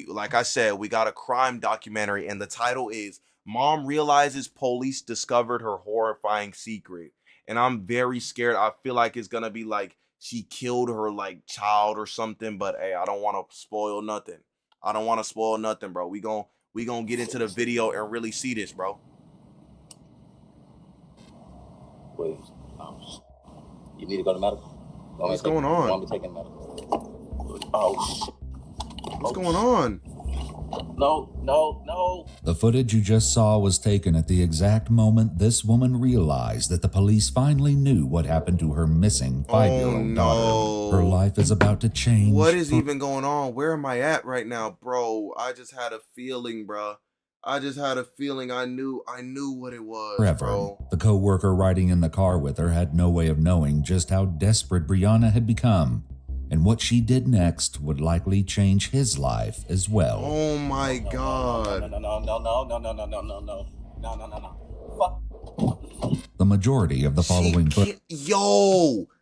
like I said, we got a crime documentary, and the title is "Mom Realizes Police Discovered Her Horrifying Secret." And I'm very scared. I feel like it's gonna be like she killed her like child or something. But hey, I don't want to spoil nothing. I don't want to spoil nothing, bro. We gonna get into the video and really see this, bro. Wait, you need to go to medical? What's going on? Want me taking medical? Oh, shit. What's going on? No. The footage you just saw was taken at the exact moment this woman realized that the police finally knew what happened to her missing 5-year-old daughter. Her life is about to change. What is even going on? Where am I at right now, bro? I just had a feeling, bro. I just had a feeling. I knew what it was, Forever. bro. The co-worker riding in the car with her had no way of knowing just how desperate Briana had become. And what she did next would likely change his life as well. Oh my God. No. Fuck. The majority of the following footage.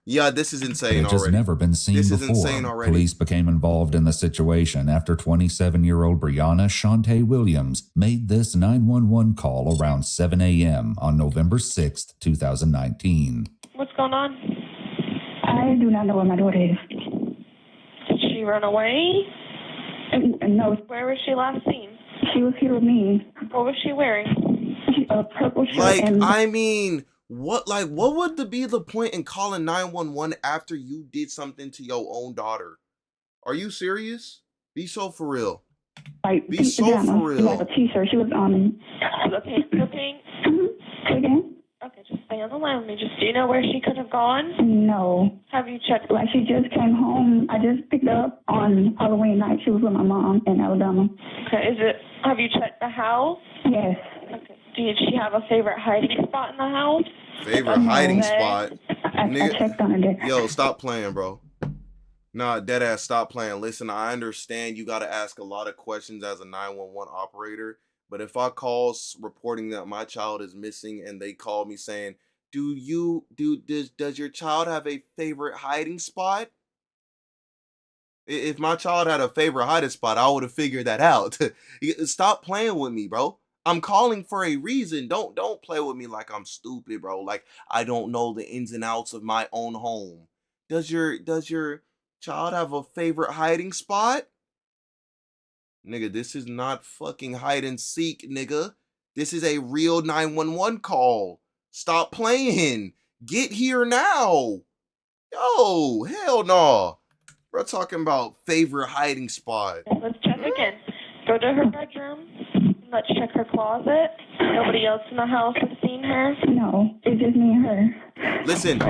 Yeah, this is insane It has already. never been seen This before. is insane already. Police became involved in the situation after 27-year-old Briana Shantae Williams made this 911 call around 7 a.m. on November 6th, 2019. What's going on? I do not know where my daughter is. Did she run away? No, Where was she last seen? she was here with me. What was she wearing? A purple shirt Like, and I mean, what would be the point in calling 911 after you did something to your own daughter? Are you serious? Be so for real. like Be pink so pajama, for real. like a t-shirt. She was The pink. Say again? Okay, just stay on the line with me. Do you know where she could have gone? No. Have you checked? Like she just came home. I just picked her up on Halloween night. She was with my mom in Alabama. Okay, have you checked the house? Yes. Okay. Did she have a favorite hiding spot in the house? Favorite hiding spot? I checked on her there. Yo, stop playing, bro. Nah, deadass, stop playing. Listen, I understand you got to ask a lot of questions as a 911 operator, but if I call reporting that my child is missing and they call me saying, does your child have a favorite hiding spot? If my child had a favorite hiding spot, I would have figured that out. Stop playing with me, bro. I'm calling for a reason. Don't play with me like I'm stupid, bro. Like I don't know the ins and outs of my own home. Does your child have a favorite hiding spot? Nigga, this is not fucking hide and seek, nigga. This is a real 911 call. Stop playing. Get here now. Yo, hell no. We're talking about favorite hiding spot. Let's check again. Go to her bedroom. Let's check her closet. Nobody else in the house has seen her? No, it's just me and her. Listen,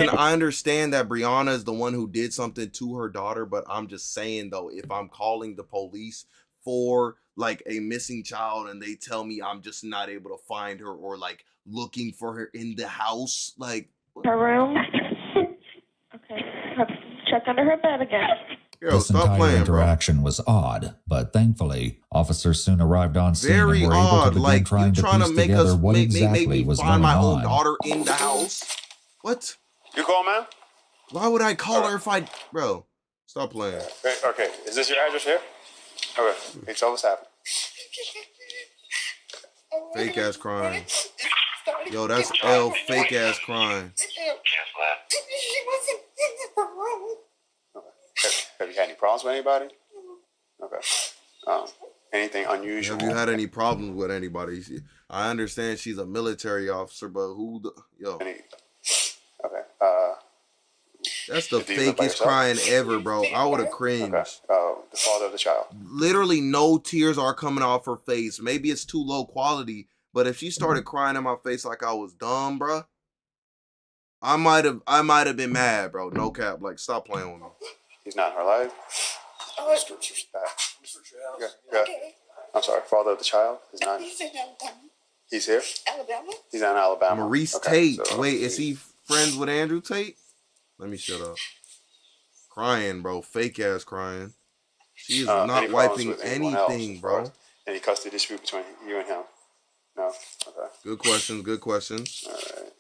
I understand that Briana is the one who did something to her daughter, but I'm just saying, though, if I'm calling the police for, like, a missing child and they tell me I'm just not able to find her or, like, looking for her in the house, like... Her room? Okay. Check under her bed again. Yo, this stop entire playing, interaction was odd, but thankfully, officers soon arrived on scene Very and were able odd. to begin Like, trying you to trying piece to make together us what make exactly me was find going my on. own daughter in the house? What? You call, man? Why would I call her if I... Bro, stop playing. Okay, is this your address here? Okay, hey, tell us happened. Fake ass crying. Yo, that's L fake ass crying. Okay. Have you had any problems with anybody? Okay. Anything unusual? Have you had any problems with anybody? I understand she's a military officer, but yo. Okay. That's the fakest crying ever, bro. I would have cringed. Okay. The father of the child. Literally no tears are coming off her face. Maybe it's too low quality, but if she started crying in my face like I was dumb, bro, I might have been mad, bro. No cap. Like, stop playing with me. He's not in her life. Yeah. I'm sorry. Father of the child is not. He's in Alabama. He's here. Alabama. He's in Alabama. Maurice Okay, Tate. so, Wait, is he friends with Andrew Tate? Let me shut up. Crying, bro. Fake ass crying. She is not wiping anything, bro. Any custody dispute between you and him? No. Okay. Good questions. Good questions. All right.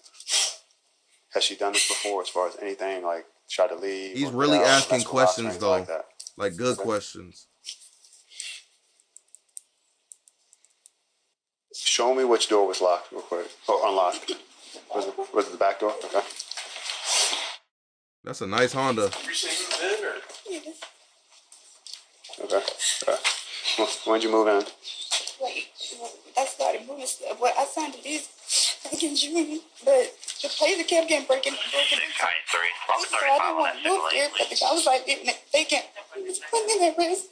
Has she done this before, as far as anything like tried to leave? He's really asking questions, though. Like that? Like good questions. show me which door was locked real quick. Or unlocked. Was it the back door? Okay. That's a nice Honda. Okay. When did you move in? Like, I started moving stuff. Well, I signed a lease back in June, but the place kept getting broken. So I didn't want to move there, but I was like, they can't put me at risk.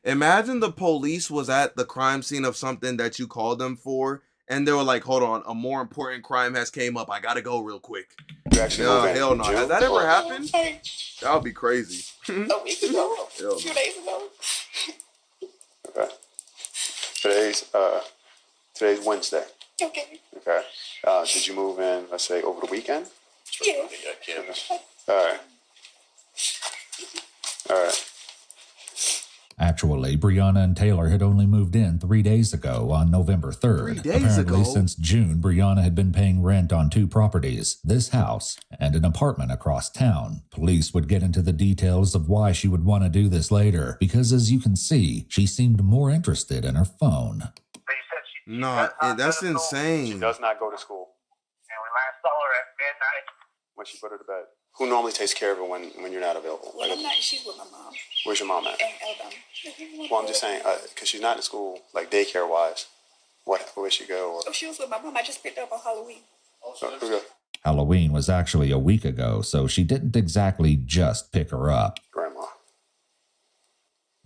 Imagine the police was at the crime scene of something that you called them for, and they were like, hold on, a more important crime has came up. I gotta go real quick. You actually moved in hell no. June? Has that ever happened? That would be crazy. A week ago, a few days ago. Okay. Today's Wednesday. Okay. Okay. Did you move in, let's say, over the weekend? Yeah. All right. Actually, Briana and Taylor had only moved in 3 days ago on November 3rd. 3 days Apparently, ago? since June, Briana had been paying rent on 2 properties, this house and an apartment across town. Police would get into the details of why she would want to do this later, because as you can see, she seemed more interested in her phone. No, that's insane. She does not go to school. And we last saw her at midnight. When she put her to bed. Who normally takes care of her when you're not available? Well, I'm not. She's with my mom Where's your mom at? in Alabama. Well, I'm just saying, because she's not in school, like daycare wise. Where she go? Oh, she was with my mom. I just picked her up on Halloween. Okay. Halloween was actually a week ago, so she didn't exactly just pick her up. Grandma.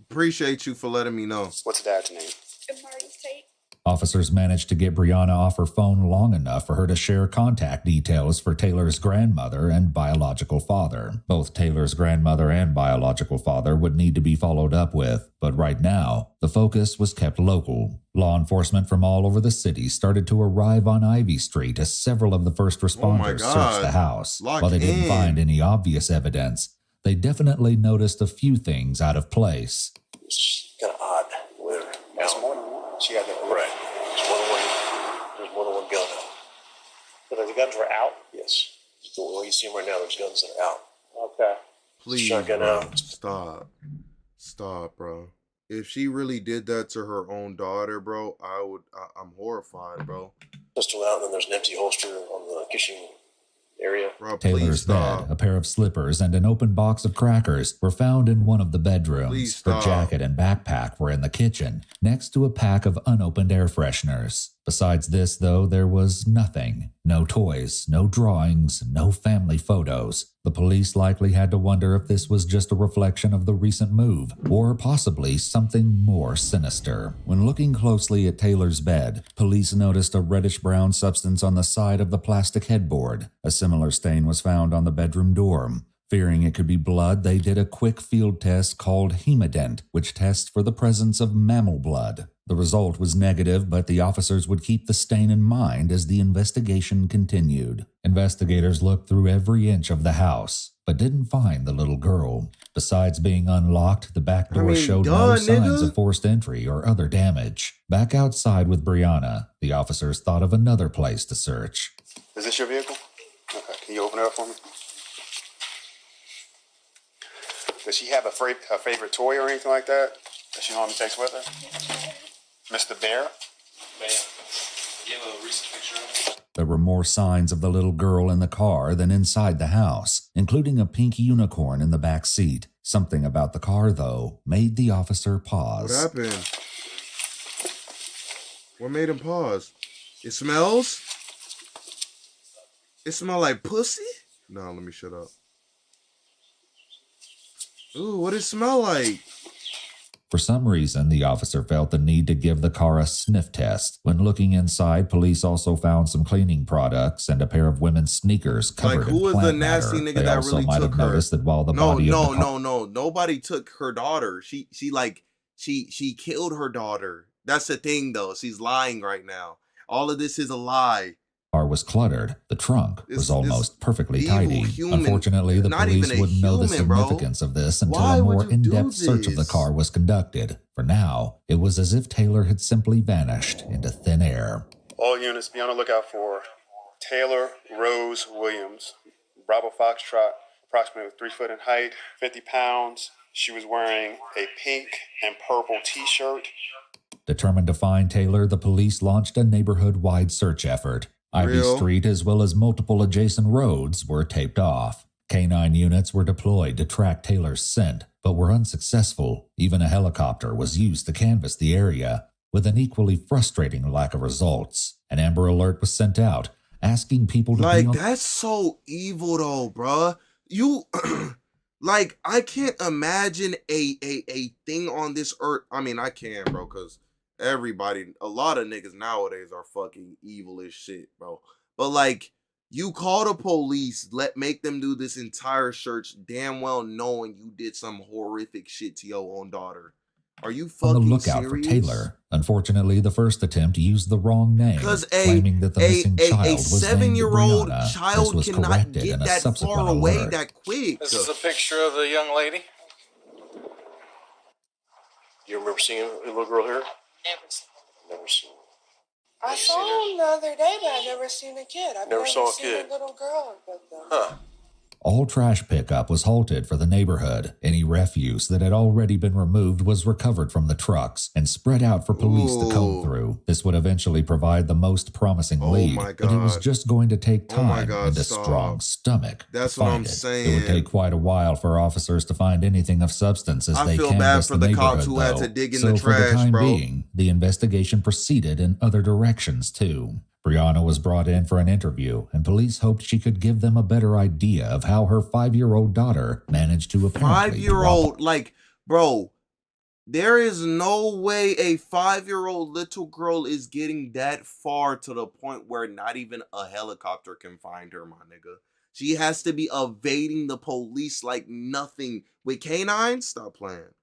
Appreciate you for letting me know. What's dad's name? Marius Tate. Officers managed to get Briana off her phone long enough for her to share contact details for Taylor's grandmother and biological father. Both Taylor's grandmother and biological father would need to be followed up with, but right now, the focus was kept local. Law enforcement from all over the city started to arrive on Ivy Street as several of the first responders searched the house. While they didn't find any obvious evidence, they definitely noticed a few things out of place. It's kind of odd with her. That's more than one. She got that. Right. There's more than one gun out. So the guns were out? Yes. The way you see them right now, there's guns that are out. Okay. Please, Shotgun bro. out. Stop, bro. If she really did that to her own daughter, bro, I'm horrified, bro. Pistol out, and then there's an empty holster on the kitchen area. Bro, Taylor's bed, a pair of slippers, and an open box of crackers were found in one of the bedrooms. Her jacket and backpack were in the kitchen, next to a pack of unopened air fresheners. Besides this, though, there was nothing. No toys, no drawings, no family photos. The police likely had to wonder if this was just a reflection of the recent move, or possibly something more sinister. When looking closely at Taylor's bed, police noticed a reddish-brown substance on the side of the plastic headboard. A similar stain was found on the bedroom door. Fearing it could be blood, they did a quick field test called hemodent, which tests for the presence of mammal blood. The result was negative, but the officers would keep the stain in mind as the investigation continued. Investigators looked through every inch of the house, but didn't find the little girl. Besides being unlocked, the back door showed no signs of forced entry or other damage. Back outside with Briana, the officers thought of another place to search. Is this your vehicle? Okay. Can you open it up for me? Does she have a favorite toy or anything like that she normally takes with her? Mr. Bear? Man, you have a recent picture of it? There were more signs of the little girl in the car than inside the house, including a pink unicorn in the back seat. Something about the car, though, made the officer pause. What happened? What made him pause? It smells? It smells like pussy? No, let me shut up. Ooh, what does it smell like? For some reason, the officer felt the need to give the car a sniff test. When looking inside, police also found some cleaning products and a pair of women's sneakers covered in plant matter. Who was the nasty nigga they that also really might took have her? noticed that while the body of the car... No. Nobody took her daughter. She killed her daughter. That's the thing, though. She's lying right now. All of this is a lie. car was cluttered. The trunk was almost perfectly tidy. Unfortunately, the police wouldn't know the significance of this until a more in-depth search of the car was conducted. For now, it was as if Taylor had simply vanished into thin air. All units be on the lookout for Taylor Rose Williams, Bravo Foxtrot, approximately 3 foot in height, 50 pounds. She was wearing a pink and purple t-shirt. Determined to find Taylor, the police launched a neighborhood-wide search effort. Ivy Street, as well as multiple adjacent roads, were taped off. Canine units were deployed to track Taylor's scent, but were unsuccessful. Even a helicopter was used to canvass the area, with an equally frustrating lack of results. An Amber Alert was sent out, asking people to be on... That's so evil though, bruh. You... like, I can't imagine a thing on this earth. I mean, I can, bro, because a lot of niggas nowadays are fucking evil as shit, bro. But, like, you call the police, make them do this entire search, damn well knowing you did some horrific shit to your own daughter. Are you fucking on the lookout serious? for Taylor. Unfortunately, the first attempt used the wrong name, claiming that the missing child was named Briana. Child this was cannot corrected get in a that subsequent far away alert. that quick. This is a picture of the young lady. Do you remember seeing a little girl here? Never seen her. Never seen her. I saw him the other day, but I never seen a kid. I've never saw a seen kid. a little girl. Huh. All trash pickup was halted for the neighborhood. Any refuse that had already been removed was recovered from the trucks and spread out for police to comb through. This would eventually provide the most promising lead, but it was just going to take time and a strong stomach That's to what find I'm it. saying. It would take quite a while for officers to find anything of substance as I they feel bad canvassed for the the cops neighborhood, who had though. to dig in So the for the trash, time bro. being, the investigation proceeded in other directions too. Briana was brought in for an interview, and police hoped she could give them a better idea of how her 5-year-old daughter managed to apparently... 5-year-old, like, bro, there is no way a 5-year-old little girl is getting that far to the point where not even a helicopter can find her, my nigga. She has to be evading the police like nothing. With canines? Stop playing.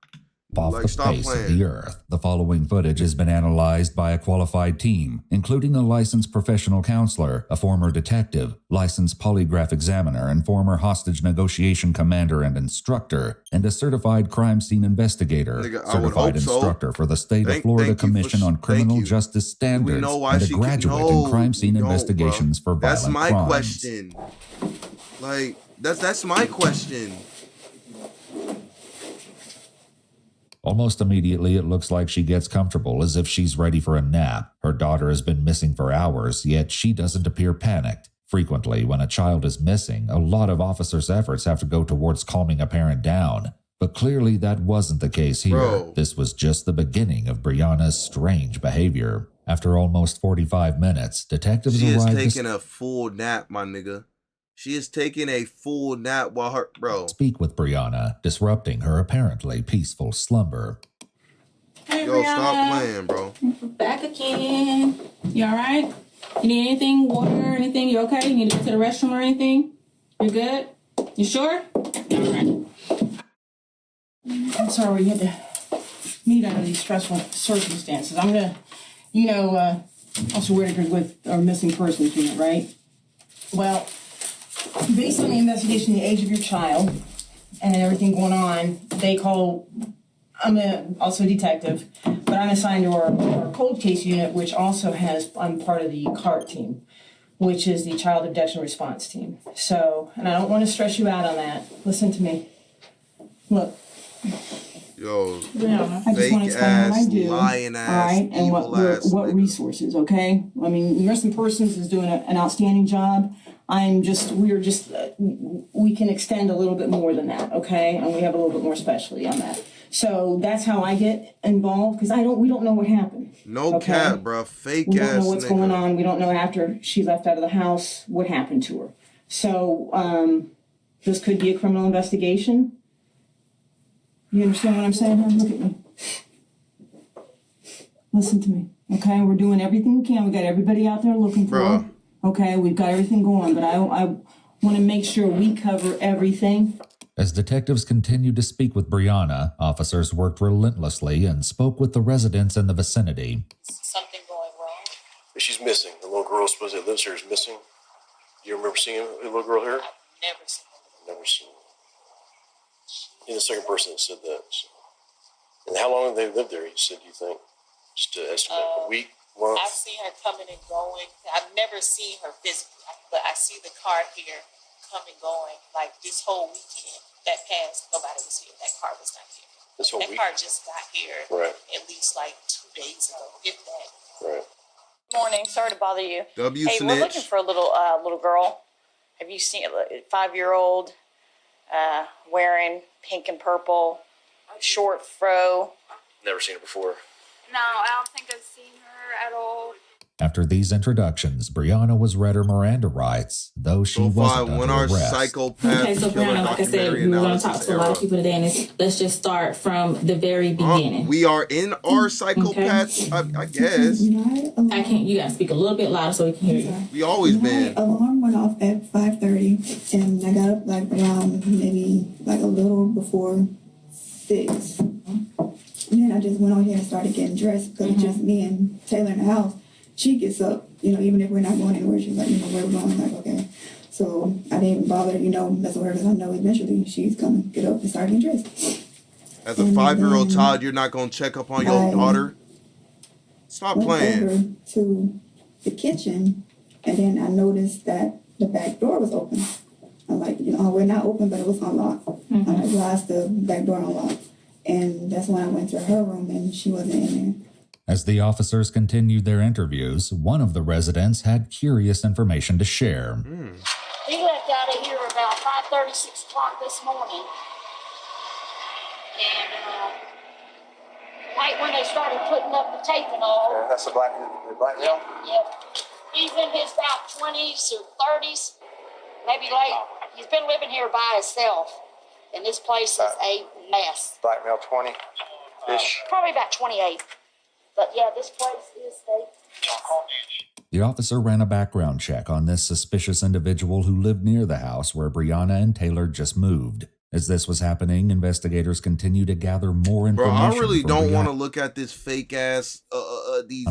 off the face of the earth. The following footage has been analyzed by a qualified team, including a licensed professional counselor, a former detective, licensed polygraph examiner, and former hostage negotiation commander and instructor, and a certified crime scene investigator, certified instructor for the State of Florida Commission on Criminal Justice Standards, and a graduate in crime scene investigations for violent crimes. That's my question. Like, that's my question. Almost immediately, it looks like she gets comfortable, as if she's ready for a nap. Her daughter has been missing for hours, yet she doesn't appear panicked. Frequently, when a child is missing, a lot of officers' efforts have to go towards calming a parent down. But clearly that wasn't the case here. Bro. This was just the beginning of Briana's strange behavior. After almost 45 minutes, detectives arrived... She is taking a full nap, my nigga. She is taking a full nap while her... Bro. Speak with Briana, disrupting her apparently peaceful slumber. Hey, Yo, Briana. stop playing, bro. Back again. You all right? You need anything? Water or anything? You okay? You need to go to the restroom or anything? You good? You sure? All right. I'm sorry we had to meet under these stressful circumstances. I'm going to, Officer Whitaker's with our missing persons unit, right? Well, based on the investigation, the age of your child, and everything going on, I'm also a detective, but I'm assigned to our cold case unit, which also I'm part of the CART team, which is the Child Abduction Response Team. So, and I don't want to stress you out on that. Listen to me. Look. Yo, I just want to explain what I do, lying ass, all right, and what resources, okay? I mean, Missing Persons is doing an outstanding job. We can extend a little bit more than that, okay? And we have a little bit more specialty on that. So that's how I get involved, because we don't know what happened. No cap, bro. Fake ass. We don't know what's going on. We don't know after she left out of the house what happened to her. So this could be a criminal investigation. You understand what I'm saying, hon? Look at me. Listen to me, okay? We're doing everything we can. We got everybody out there looking for her. Okay, we've got everything going, but I want to make sure we cover everything. As detectives continued to speak with Briana, officers worked relentlessly and spoke with the residents in the vicinity. Something going wrong? She's missing. The little girl supposedly that lives here is missing. Do you remember seeing a little girl here? I've never seen her. Never seen her. You're the second person that said that. So. And how long have they lived there, you said, do you think? Just to estimate, a week, month? I've seen her coming and going. I've never seen her physically, but I see the car here coming, going, like this whole weekend that passed, nobody was here. That car was not here. This whole That week. car just got here Right. at least like 2 days ago, if that. Right. Morning, sorry to bother you. W Hey, we're looking snitch. for a little girl. Have you seen a 5-year-old wearing pink and purple, short fro? Never seen her before. No, I don't think I've seen her at all. After these introductions, Briana was read her Miranda rights, though she So far, wasn't when under our arrest. psychopath Okay, so killer Briana, like I said, documentary we were going to analysis talk to a lot of era. people today, and let's just start from the very beginning. We are in our psychopaths, I guess. I can't. You gotta speak a little bit louder so we can hear you. We always been. My alarm went off at 5:30, and I got up like around maybe like a little before 6. And then I just went on here and started getting dressed because it's just me and Taylor in the house. She gets up, even if we're not going anywhere, she's like, where we're going. I'm like, okay. So I didn't even bother, messing with her because I know eventually she's gonna get up and start getting dressed. As a 5-year-old child, you're not gonna check up on your daughter. Stop playing. Over to the kitchen, and then I noticed that the back door was open. I'm like, we're not open, but it was unlocked. I'm like, why is the back door unlocked? And that's when I went to her room, and she wasn't in there. As the officers continued their interviews, one of the residents had curious information to share. He left out of here about 5:30, 6 o'clock this morning. And right when they started putting up the tape and all. That's the black male? Yep. He's in his about 20s or 30s, maybe late. He's been living here by himself, and this place is a mess. Black male 20-ish. Probably about 28. But yeah, this place is a The officer ran a background check on this suspicious individual who lived near the house where Briana and Taylor just moved. As this was happening, investigators continued to gather more Bro, information. I really from don't Briana. want to look at this fake ass, this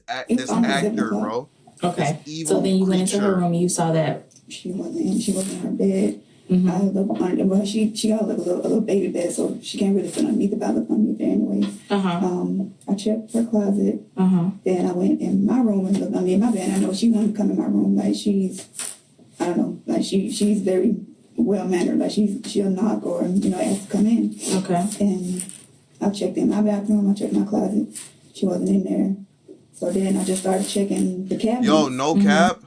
actor, bro. Okay, This so then you went into her creature. room and you saw that. She wasn't in her bed. I looked under, well, she got like a little baby bed, so she can't really fit underneath the bed. I looked underneath there anyway. I checked her closet. Then I went in my room and looked underneath my bed. I know she wouldn't come in my room. Like I don't know, like she's very well mannered. Like she'll knock or ask to come in. Okay. And I checked in my bathroom. I checked my closet. She wasn't in there. So then I just started checking the cabinet. Yo, no cap.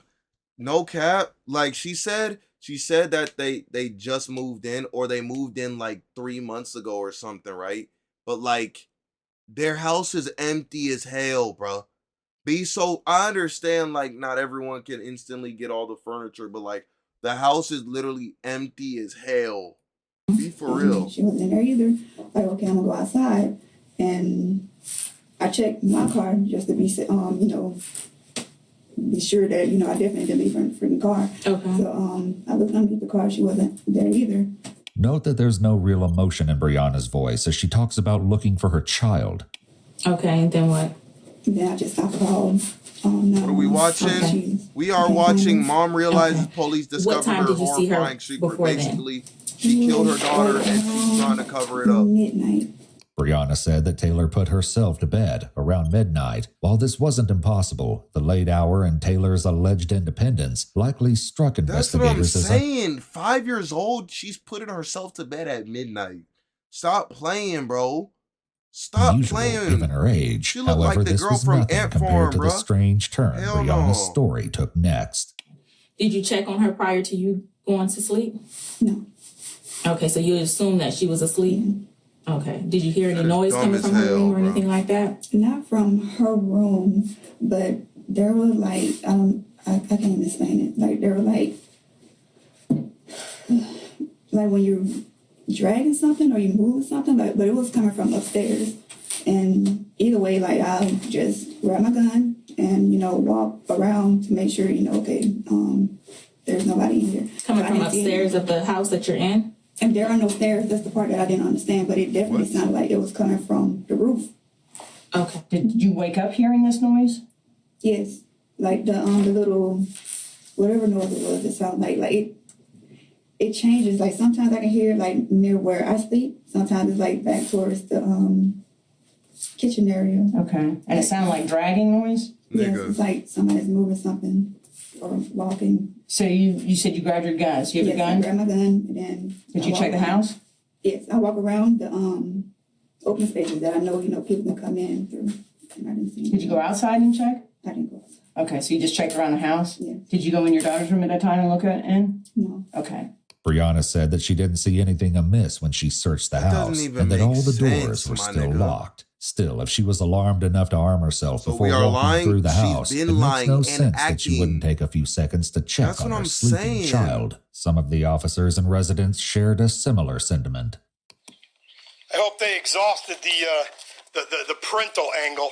No cap. Like she said that they just moved in, or they moved in like 3 months ago or something, right? But like their house is empty as hell, bro. I understand like not everyone can instantly get all the furniture, but like the house is literally empty as hell. Be for real. She wasn't in there either. Like, okay, I'm gonna go outside, and I checked my car just to be be sure that I definitely didn't leave her in the freaking car. Okay. So I looked underneath the car. She wasn't there either. Note that there's no real emotion in Briana's voice as she talks about looking for her child. Okay, and then what? Then I called. What are we watching? We are watching Mom Realizes Police What Discovered time Her did you see her Horrifying Secret. before then? Basically, she killed her daughter and she's trying to cover it up. Midnight. Briana said that Taylor put herself to bed around midnight. While this wasn't impossible, the late hour and Taylor's alleged independence likely struck That's what I'm investigators as saying. 5 years old, she's putting herself to bed at midnight. Stop playing, bro. Stop unusual playing. given her age. She looked However, like the this girl was from nothing Ant compared Farm, to the bruh. strange turn Hell Briana's no. story took next. Did you check on her prior to you going to sleep? No. Okay, so you assume that she was asleep? Okay. Did you hear any That is noise dumb coming as from her hell, room or bro. anything like that? Not from her room, but there were like I can't even explain it. Like there were like when you're dragging something or you moving something, but it was coming from upstairs. And either way, like I'll just grab my gun and walk around to make sure okay, there's nobody in here. Coming I from didn't see upstairs any- of the house that you're in? And there are no stairs. That's the part that I didn't understand, but it definitely sounded like it was coming from the roof. Okay. Did you wake up hearing this noise? Yes, like the little whatever noise it was. It sounded like it changes. Like sometimes I can hear like near where I sleep. Sometimes it's like back towards the kitchen area. Okay. And it sounded like dragging noise? Yes, it's like somebody's moving something or walking So you said you grabbed your gun. So you have yes, a gun? I grabbed my gun and then. Did you check the house? Yes, I walk around the open spaces that I know, people can come in through. And I didn't see anything. Did you go outside and check? I didn't go outside. Okay, so you just checked around the house? Yeah. Did you go in your daughter's room at that time and look in? No. Okay. Briana said that she didn't see anything amiss when she searched the house and that all the doors were still locked. Still, if she was alarmed enough to arm herself before walking through the house, it makes no sense that she wouldn't take a few seconds to check on her sleeping child. Some of the officers and residents shared a similar sentiment. I hope they exhausted the parental angle.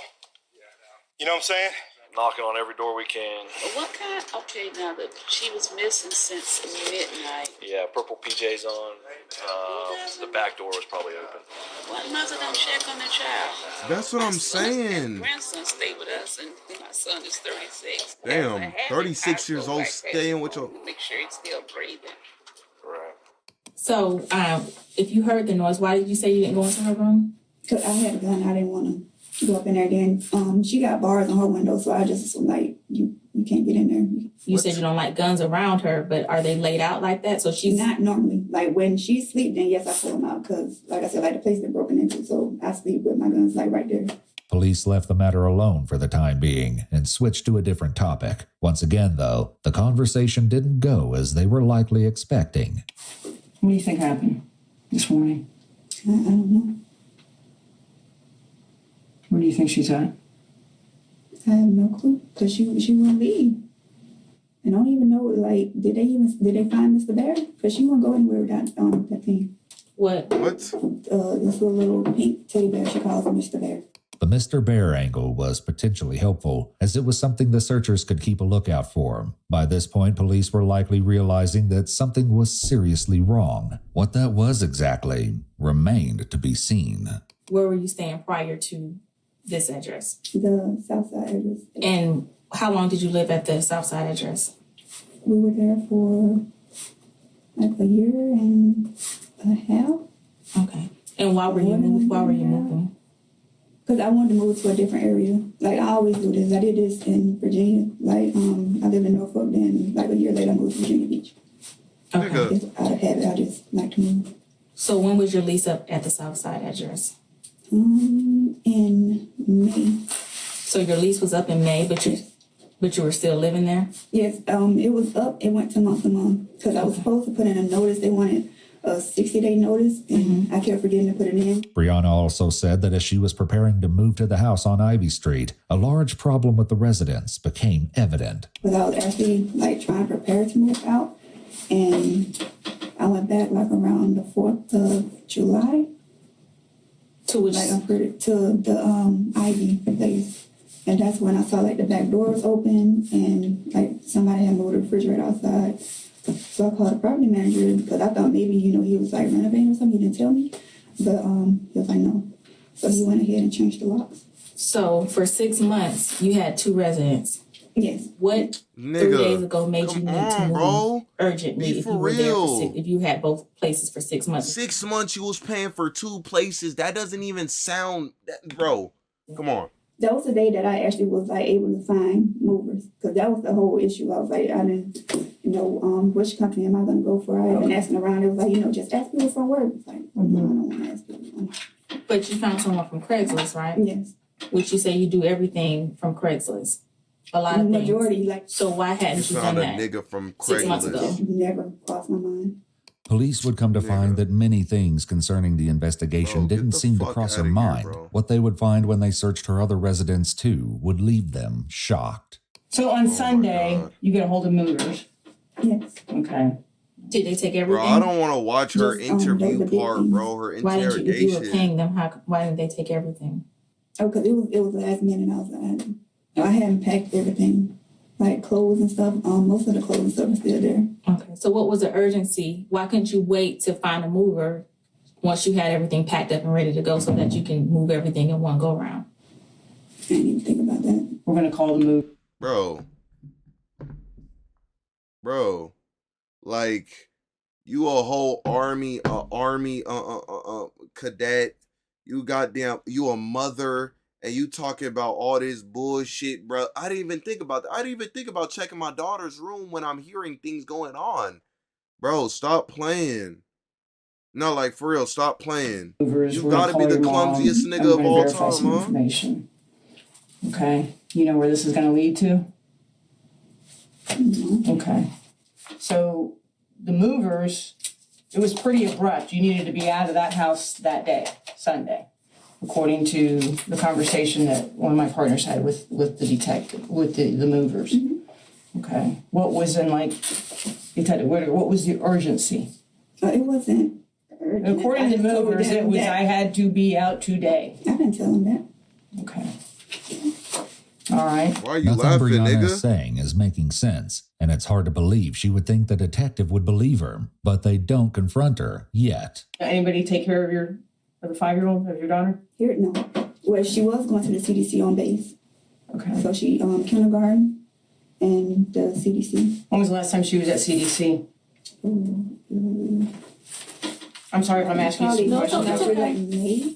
You know what I'm saying? Knocking on every door we can. What kind? Okay, now she was missing since midnight. Yeah, purple PJs on. The back door was probably open. What mother don't check on the child? That's what I'm saying. My grandson stayed with us, and my son is 36. Damn, 36 years old staying with your... Make sure he's still breathing. Right. So, if you heard the noise, why did you say you didn't go into her room? Because I had a gun. I didn't want to go up in there again. She got bars on her window, so I just assumed, like, you can't get in there. You said you don't like guns around her, but are they laid out like that? So she's not normally. Like, when she sleep, then yes, I pull them out. Because, like I said, like, the place been broken into, so I sleep with my guns, like, right there. Police left the matter alone for the time being and switched to a different topic. Once again, though, the conversation didn't go as they were likely expecting. What do you think happened this morning? I don't know. Where do you think she's at? I have no clue, because she wouldn't leave. And I don't even know, like, did they find Mr. Bear? Because she wouldn't go anywhere without that thing. What? This little pink teddy bear, she calls him Mr. Bear. The Mr. Bear angle was potentially helpful, as it was something the searchers could keep a lookout for. By this point, police were likely realizing that something was seriously wrong. What that was exactly remained to be seen. Where were you staying prior to this address? The Southside address. And how long did you live at the Southside address? We were there for like a year and a half. Okay. And why were you moving? Because I wanted to move to a different area. Like, I always do this. I did this in Virginia. Like, I lived in Norfolk, then like a year later I moved to Virginia Beach. Okay. Just out of habit, I just like to move. So when was your lease up at the Southside address? In May. So your lease was up in May, but you were still living there? Yes, it was up. It went to month to month because I was supposed to put in a notice. They wanted a 60-day notice, and I kept forgetting to put it in. Briana also said that as she was preparing to move to the house on Ivy Street, a large problem with the residents became evident. Because I was actually like trying to prepare to move out, and I went back like around the 4th of July. To which? Like to the Ivy place. And that's when I saw like the back door was open and like somebody had moved the refrigerator outside. So I called the property manager because I thought maybe, he was like renovating or something. He didn't tell me. But he was like, no. So he went ahead and changed the locks. So for 6 months, you had 2 residents. Yes. What 3 days ago made you need to move urgently if you were there if you had both places for 6 months? 6 months you was paying for 2 places. That doesn't even sound, bro. Come on. That was the day that I actually was like able to find movers because that was the whole issue. I was like, I didn't know which company am I going to go for. I had been asking around. It was like, just ask people from work. It's like, no, I don't want to ask people. But you found someone from Craigslist, right? Yes. Which you say you do everything from Craigslist. A lot of majority, things. So why hadn't you done that? Found a nigga from 6 months ago. Never crossed my mind. Police would come to find that many things concerning the investigation didn't seem to cross her mind. What they would find when they searched her other residence too would leave them shocked. So on Sunday, you get a hold of movers. Yes. Okay. Did they take everything? Bro, I don't want to watch her interview part, bro. Her interrogation. If you were paying them, why didn't they take everything? Oh, because it was last minute. I hadn't packed everything, like clothes and stuff. Most of the clothes and stuff is still there. Okay. So what was the urgency? Why couldn't you wait to find a mover once you had everything packed up and ready to go so that you can move everything in one go round? I didn't even think about that. We're going to call the move. Bro, like, you a whole army cadet. You a mother, and you talking about all this bullshit, bro. I didn't even think about that. I didn't even think about checking my daughter's room when I'm hearing things going on. Bro, stop playing. No, like, for real, stop playing. You gotta be the clumsiest nigga of all time, huh? Information. Okay. You know where this is going to lead to? Okay. So the movers, it was pretty abrupt. You needed to be out of that house that day, Sunday, according to the conversation that one of my partners had with the detective, with the movers. Okay. What was detective, what was the urgency? It wasn't urgent. According to the movers, it was, I had to be out today. I didn't tell him that. Okay. All right. Why are you Nothing laughing, Briana nigga? is saying is making sense, and it's hard to believe she would think the detective would believe her, but they don't confront her yet. Anybody take care of the 5-year-old, of your daughter? Here, no. Well, she was going to the CDC on base. Okay. So she kindergarten and the CDC. When was the last time she was at CDC? I'm sorry if I'm asking you some questions. Like May.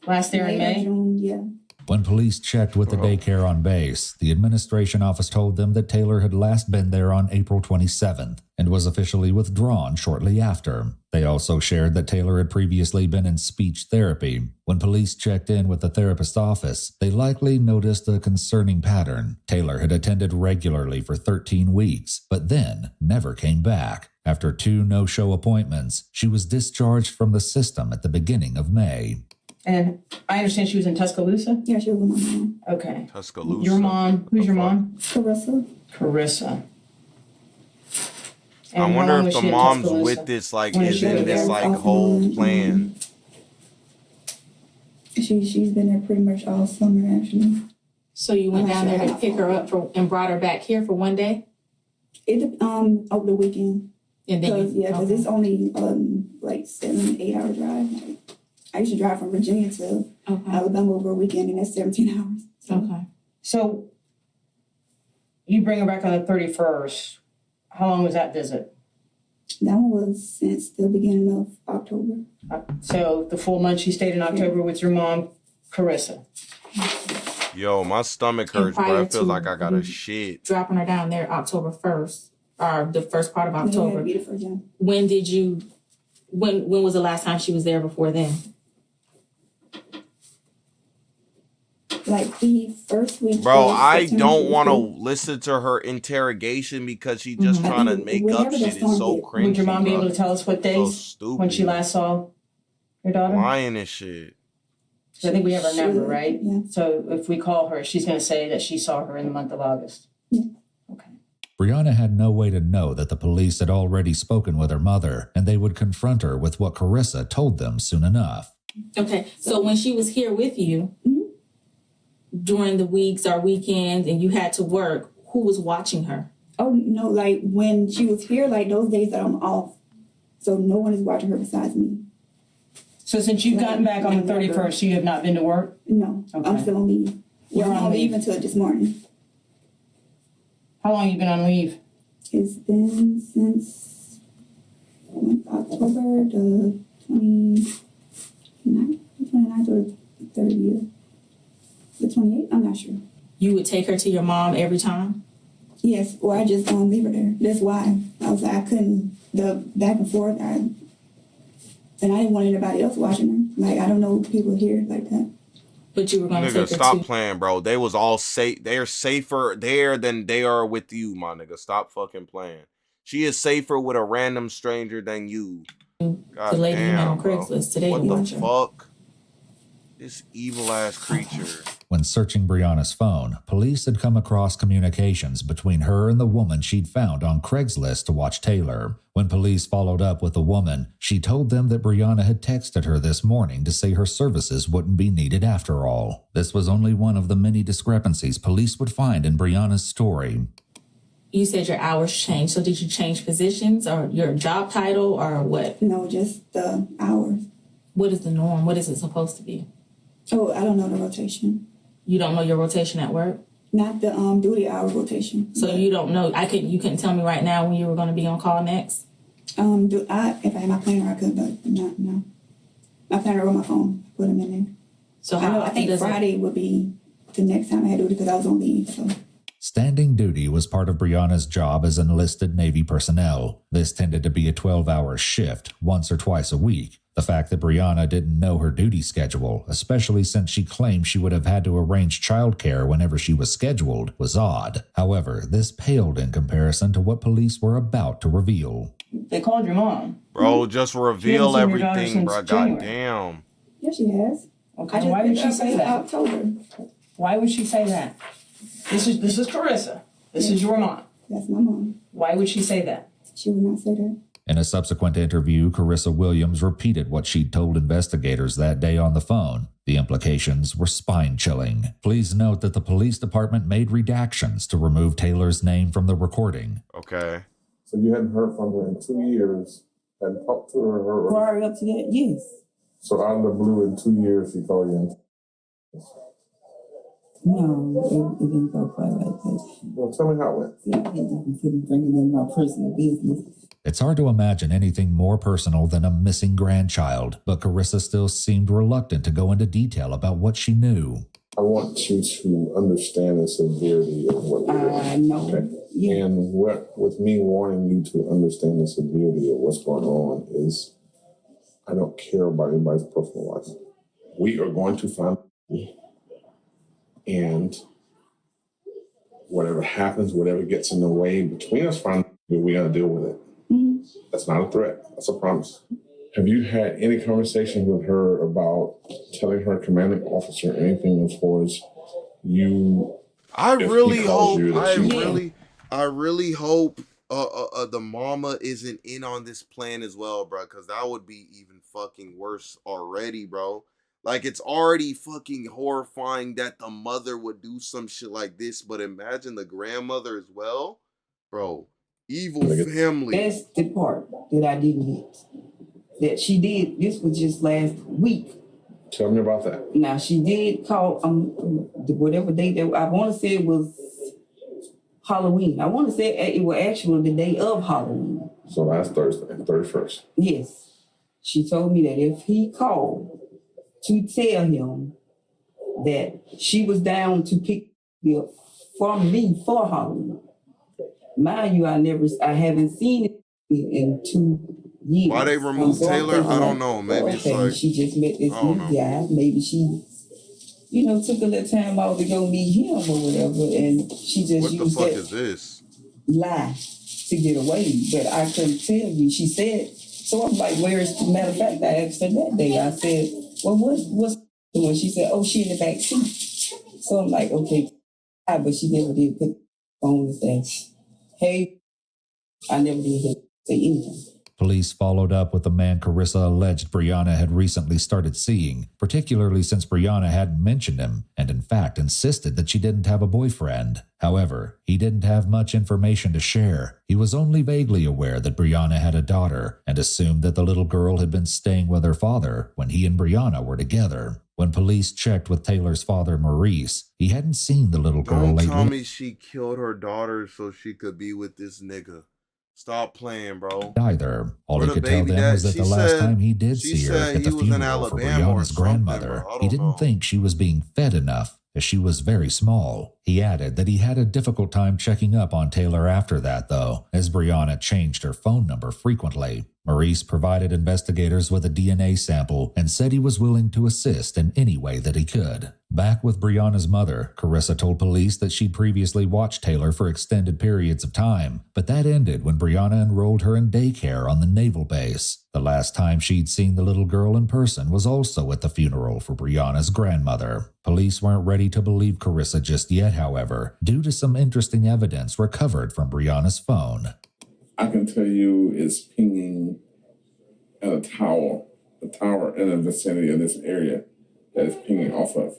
Last there in May? June, yeah. When police checked with the daycare on base, the administration office told them that Taylor had last been there on April 27th and was officially withdrawn shortly after. They also shared that Taylor had previously been in speech therapy. When police checked in with the therapist's office, they likely noticed a concerning pattern. Taylor had attended regularly for 13 weeks, but then never came back. After 2 no-show appointments, she was discharged from the system at the beginning of May. And I understand she was in Tuscaloosa? Yeah, she was with my mom. Okay. Tuscaloosa. Your mom, who's your mom? Carissa. And I how wonder long if was the she in mom's Tuscaloosa? with this, like, When is she in was this, there? like, whole plan. She's been there pretty much all summer, actually. So you went down there to pick her up and brought her back here for one day? Over the weekend. And then because it's only like 7-8 hour drive. Like, I used to drive from Virginia to Alabama over a weekend, and that's 17 hours. Okay. So you bring her back on the 31st. How long was that visit? That one was since the beginning of October. So the full month she stayed in October with your mom, Carissa. Yo, my stomach hurts, bro. It feels like I got a shit. Dropping her down there October 1st, or the first part of October. Yeah, beautiful, yeah. When was the last time she was there before then? Like the first week. Bro, I don't want to listen to her interrogation because she just trying to make up shit. It's so cringy. Would your mom be able to tell us what days so stupid. when she last saw your daughter? Lying and shit. So I think we have her number, right? Yeah. So if we call her, she's going to say that she saw her in the month of August. Yeah. Briana had no way to know that the police had already spoken with her mother, and they would confront her with what Carissa told them soon enough. Okay, so when she was here with you during the weeks or weekends and you had to work, who was watching her? Oh, no, like when she was here, like those days that I'm off. So no one is watching her besides me. So since you've gotten back on the 31st, you have not been to work? No, okay. I'm still on leave. You're on leave until this morning. How long have you been on leave? It's been since October the 29th or 30th. The 28th? I'm not sure. You would take her to your mom every time? Yes, or I just leave her there. That's why. I was like, I couldn't, the back and forth, and I didn't want anybody else watching her. Like, I don't know people here like that. But you were going to take her stop playing, bro. They was all safe. They're safer there than they are with you, my nigga. Stop fucking playing. She is safer with a random stranger than you. God the lady damn, you met on bro. Craigslist today. What the fuck? This evil ass creature. When searching Briana's phone, police had come across communications between her and the woman she'd found on Craigslist to watch Taylor. When police followed up with the woman, she told them that Briana had texted her this morning to say her services wouldn't be needed after all. This was only one of the many discrepancies police would find in Briana's story. You said your hours changed, so did you change positions or your job title or what? No, just the hours. What is the norm? What is it supposed to be? Oh, I don't know the rotation. You don't know your rotation at work? Not the duty hour rotation. So you don't know. You couldn't tell me right now when you were going to be on call next? If I had my planner, I could, but not, no. My planner on my phone, put them in there. So I know, I think Friday would be the next time I had duty because I was on leave, so. Standing duty was part of Briana's job as enlisted Navy personnel. This tended to be a 12-hour shift, once or twice a week. The fact that Briana didn't know her duty schedule, especially since she claimed she would have had to arrange childcare whenever she was scheduled, was odd. However, this paled in comparison to what police were about to reveal. They called your mom. Bro, just reveal everything, since bro. January. Goddamn. Yeah, she has. Okay, why would she say that? October. Why would she say that? This is Carissa. This is your mom. That's my mom. Why would she say that? She would not say that. In a subsequent interview, Carissa Williams repeated what she'd told investigators that day on the phone. The implications were spine-chilling. Please note that the police department made redactions to remove Taylor's name from the recording. Okay. So you hadn't heard from her in 2 years and talked to her? Prior up to that, yes. So out of the blue, in 2 years, she called you in? No, it didn't go quite like that. Well, tell me how it went. Yeah, he couldn't bring it in my personal business. It's hard to imagine anything more personal than a missing grandchild, but Carissa still seemed reluctant to go into detail about what she knew. I want you to understand the severity of what you're doing. I know. Okay? Yeah. And with me wanting you to understand the severity of what's going on is I don't care about anybody's personal life. We are going to find and whatever happens, whatever gets in the way between us, we're going to deal with it. Mm-hmm. That's not a threat. That's a promise. Have you had any conversation with her about telling her commanding officer anything as far as you? I really hope the mama isn't in on this plan as well, bro, because that would be even fucking worse already, bro. Like, it's already fucking horrifying that the mother would do some shit like this, but imagine the grandmother as well. Bro, evil family. That's the part that I didn't hit. That she did, this was just last week. Tell me about that. Now, she did call, whatever date that, I want to say it was Halloween. I want to say it was actually the day of Halloween. So last Thursday, 31st. Yes. She told me that if he called, to tell him that she was down to pick me up from me for Halloween. Mind you, I haven't seen it in 2 years. Why they removed Taylor? I don't know. Maybe it's like she just met this new guy. Maybe she, took a little time out to go meet him or whatever, and she just what the fuck is this? Lie to get away. But I couldn't tell you. She said. So I'm like, where is the matter of fact? I asked her that day. I said, well, what's doing? She said, oh, she in the back seat. So I'm like, okay, but she never did put on and say, hey, I never did say anything. Police followed up with the man Carissa alleged Briana had recently started seeing, particularly since Briana hadn't mentioned him, and in fact insisted that she didn't have a boyfriend. However, he didn't have much information to share. He was only vaguely aware that Briana had a daughter, and assumed that the little girl had been staying with her father when he and Briana were together. When police checked with Taylor's father, Maurice, he hadn't seen the little girl lately. Don't tell me she killed her daughter so she could be with this nigga. Stop playing, bro. Either. All he could tell them was that the last time he did see her at the funeral for Briana's grandmother, he didn't think she was being fed enough, as she was very small. He added that he had a difficult time checking up on Taylor after that, though, as Briana changed her phone number frequently. Maurice provided investigators with a DNA sample and said he was willing to assist in any way that he could. Back with Briana's mother, Carissa told police that she'd previously watched Taylor for extended periods of time, but that ended when Briana enrolled her in daycare on the naval base. The last time she'd seen the little girl in person was also at the funeral for Briana's grandmother. Police weren't ready to believe Carissa just yet, however, due to some interesting evidence recovered from Briana's phone. I can tell you it's pinging at a tower in the vicinity of this area that it's pinging off of.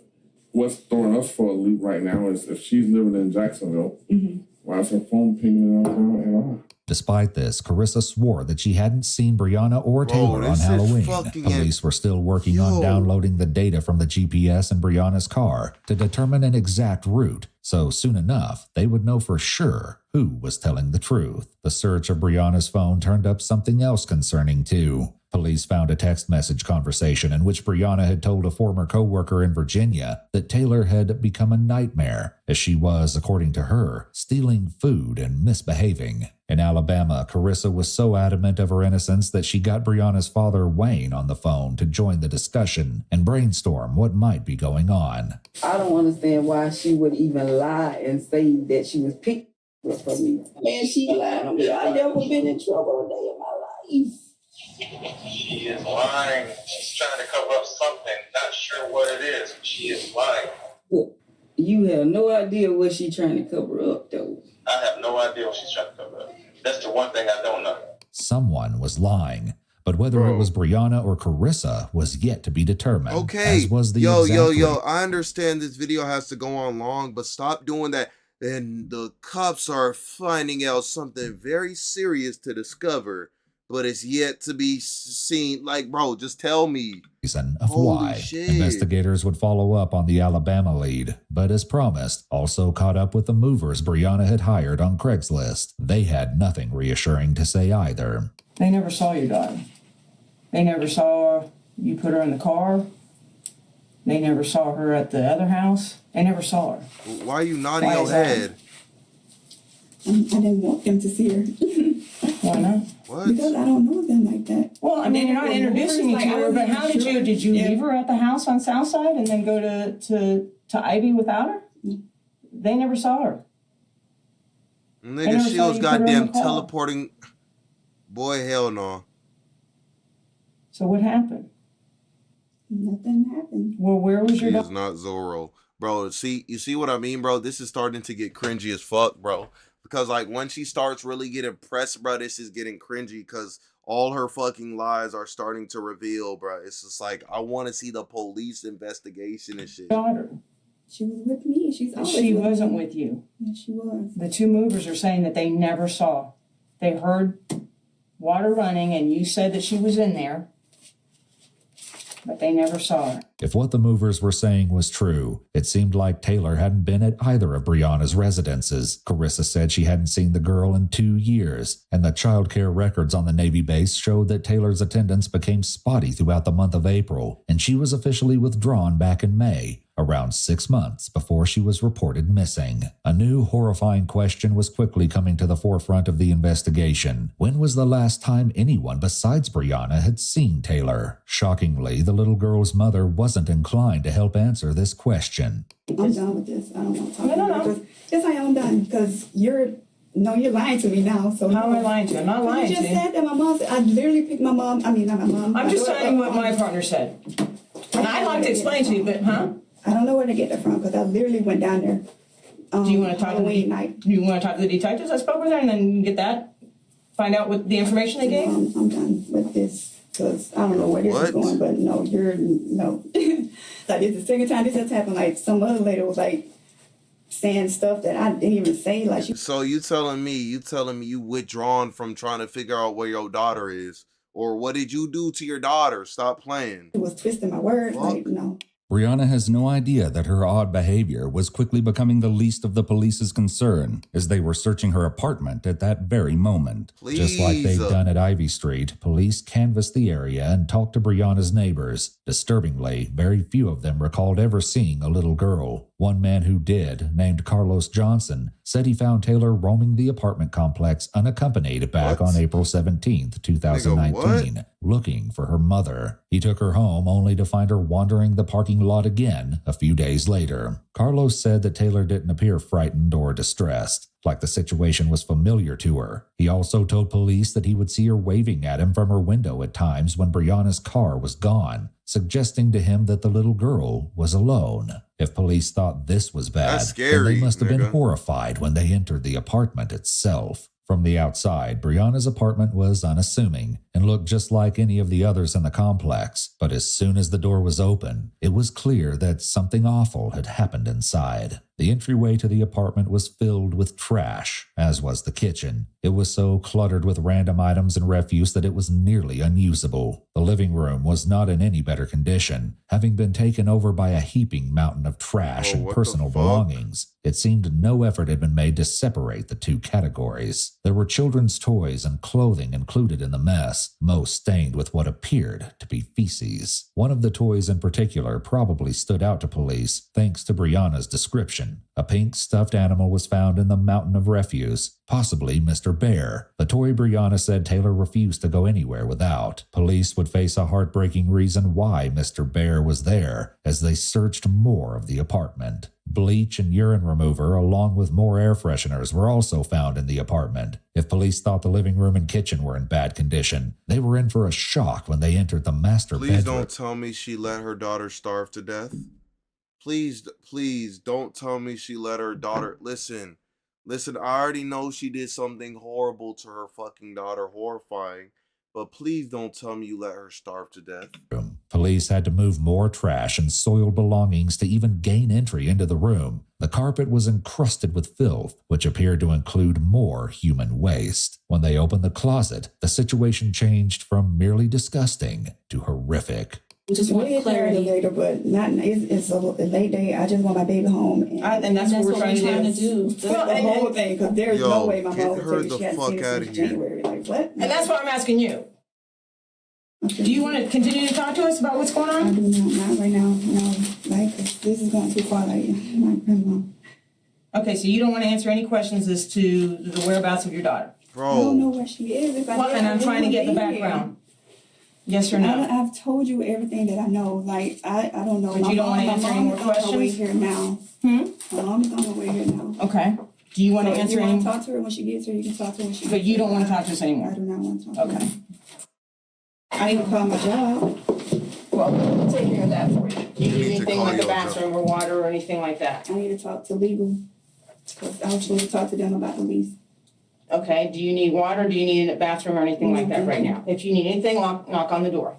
What's throwing us for a loop right now is if she's living in Jacksonville, why is her phone pinging at all? Despite this, Carissa swore that she hadn't seen Briana or Taylor on Halloween. Police were still working on downloading the data from the GPS in Briana's car to determine an exact route, so soon enough, they would know for sure who was telling the truth. The search of Briana's phone turned up something else concerning too. Police found a text message conversation in which Briana had told a former co-worker in Virginia that Taylor had become a nightmare, as she was, according to her, stealing food and misbehaving. In Alabama, Carissa was so adamant of her innocence that she got Briana's father, Wayne, on the phone to join the discussion and brainstorm what might be going on. I don't understand why she would even lie and say that she was picked for me. Man, she lied on me. I never been in trouble a day in my life. She is lying. She's trying to cover up something. Not sure what it is. She is lying. But you have no idea what she's trying to cover up, though. I have no idea what she's trying to cover up. That's the one thing I don't know. Someone was lying, but whether it was Briana or Carissa was yet to be determined. Okay, as was the yo, I understand this video has to go on long, but stop doing that. And the cops are finding out something very serious to discover, but it's yet to be seen. Like, bro, just tell me. Reason of Holy why shit. Investigators would follow up on the Alabama lead, but as promised, also caught up with the movers Briana had hired on Craigslist. They had nothing reassuring to say either. They never saw your daughter. They never saw you put her in the car. They never saw her at the other house. They never saw her. Why are you nodding Why your is that? head? I didn't want them to see her. Why not? What? Because I don't know them like that. Well, I mean, you're not introducing me to her, but how did you Yeah. leave her at the house on Southside and then go to Ivy without her? They never saw her. Nigga, never she saw was you put her in the goddamn car. teleporting. Boy, hell no. So what happened? Nothing happened. Well, where was She your is not Zorro. Bro, you see what I mean, bro? This is starting to get cringy as fuck, bro. Because, like, when she starts really getting pressed, bro, this is getting cringy because all her fucking lies are starting to reveal, bro. It's just like, I want to see the police investigation and shit. daughter? She was with me. She's always She with wasn't me. with you. Yeah, she was. The two movers are saying that they never saw. They heard water running and you said that she was in there, but they never saw her. If what the movers were saying was true, it seemed like Taylor hadn't been at either of Briana's residences. Carissa said she hadn't seen the girl in 2 years, and the child care records on the Navy base showed that Taylor's attendance became spotty throughout the month of April, and she was officially withdrawn back in May, around 6 months before she was reported missing. A new horrifying question was quickly coming to the forefront of the investigation. When was the last time anyone besides Briana had seen Taylor? Shockingly, the little girl's mother wasn't inclined to help answer this question. I'm done with this. I don't want to talk No. about it. Yes, I am done because you're lying to me now. So How am I lying to you? I'm not lying You to just you. said that my mom. I literally picked my mom. I mean, not my mom. I'm just telling you what my partner said. And I'd like to explain to you, but I don't know where to get that from because I literally went down there. Do you want to talk to Halloween the night? Do you want to talk to the detectives I spoke with her and then get that? Find out what the information they gave? I'm done with this because I don't know where this is going, but no. Like, it's the second time this has happened. Like, some other lady was like saying stuff that I didn't even say. Like, So you telling me you withdrawn from trying to figure out where your daughter is? Or what did you do to your daughter? Stop playing. She was twisting my words. Like, no. Briana has no idea that her odd behavior was quickly becoming the least of the police's concern as they were searching her apartment at that very moment. Just like they'd done at Ivy Street, police canvassed the area and talked to Briana's neighbors. Disturbingly, very few of them recalled ever seeing a little girl. One man who did, named Carlos Johnson, said he found Taylor roaming the apartment complex unaccompanied back on April 17th, 2019, looking for her mother. He took her home only to find her wandering the parking lot again a few days later. Carlos said that Taylor didn't appear frightened or distressed, like the situation was familiar to her. He also told police that he would see her waving at him from her window at times when Briana's car was gone, suggesting to him that the little girl was alone. If police thought this was bad, That's scary, then they must have been nigga. horrified when they entered the apartment itself. From the outside, Briana's apartment was unassuming and looked just like any of the others in the complex. But as soon as the door was open, it was clear that something awful had happened inside. The entryway to the apartment was filled with trash, as was the kitchen. It was so cluttered with random items and refuse that it was nearly unusable. The living room was not in any better condition, having been taken over by a heaping mountain of trash and personal belongings. It seemed no effort had been made to separate the two categories. There were children's toys and clothing included in the mess, most stained with what appeared to be feces. One of the toys in particular probably stood out to police, thanks to Briana's description. A pink stuffed animal was found in the mountain of refuse, possibly Mr. Bear. The toy Briana said Taylor refused to go anywhere without. Police would face a heartbreaking reason why Mr. Bear was there as they searched more of the apartment. Bleach and urine remover, along with more air fresheners, were also found in the apartment. If police thought the living room and kitchen were in bad condition, they were in for a shock when they entered the master bedroom. Please don't tell me she let her daughter starve to death. Please don't tell me she let her daughter... Listen, I already know she did something horrible to her fucking daughter, horrifying. But please don't tell me you let her starve to death. Police had to move more trash and soiled belongings to even gain entry into the room. The carpet was encrusted with filth, which appeared to include more human waste. When they opened the closet, the situation changed from merely disgusting to horrific. Just want clarity later, but not. It's a late day. I just want my baby home, and that's what we're trying to do. Well, the whole thing, because there's no way my mom would her tell the me she hadn't fuck seen it out since of here. January. Like what? And that's why I'm asking you. Okay. Do you want to continue to talk to us about what's going on? I do not right now. No, like this is going too far. Like my grandma. Okay, so you don't want to answer any questions as to the whereabouts of your daughter. Bro. I don't know where she is. If I And I'm trying to get the background. Yes or no? I've told you everything that I know. Like I don't know. But you don't want to answer any more questions? My mom is on her way here now. My mom is on her way here now. Okay. Do you want to answer any? any? You want to talk to her when she gets here. You can talk to her when she. But you don't want to talk to us anymore. I do not want to talk to her. Okay. I need to call my job. Well, we'll take care of that for you. Do you need anything like a your bathroom or water or anything like that? I need to talk to legal. Because I was supposed to talk to them about the lease. Okay. Do you need water? Do you need a bathroom or anything like that right now? If you need anything, knock on the door.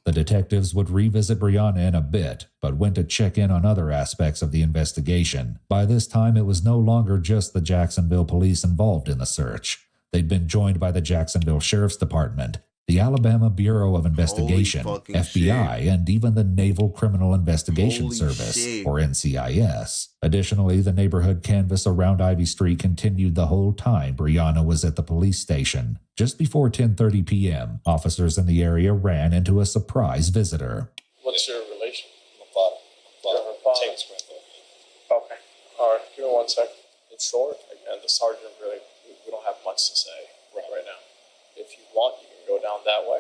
The detectives would revisit Briana in a bit, but went to check in on other aspects of the investigation. By this time, it was no longer just the Jacksonville police involved in the search. They'd been joined by the Jacksonville Sheriff's Department, the Alabama Bureau of Investigation, FBI, and even the Naval Criminal Investigation Service, or NCIS. Additionally, the neighborhood canvass around Ivy Street continued the whole time Briana was at the police station. Just before 10:30 p.m., officers in the area ran into a surprise visitor. What's your relation? My father. Her father. Taylor's grandfather. Okay. All right. Give me 1 second. It's short, and the sergeant really, we don't have much to say right now. If you want, you can go down that way.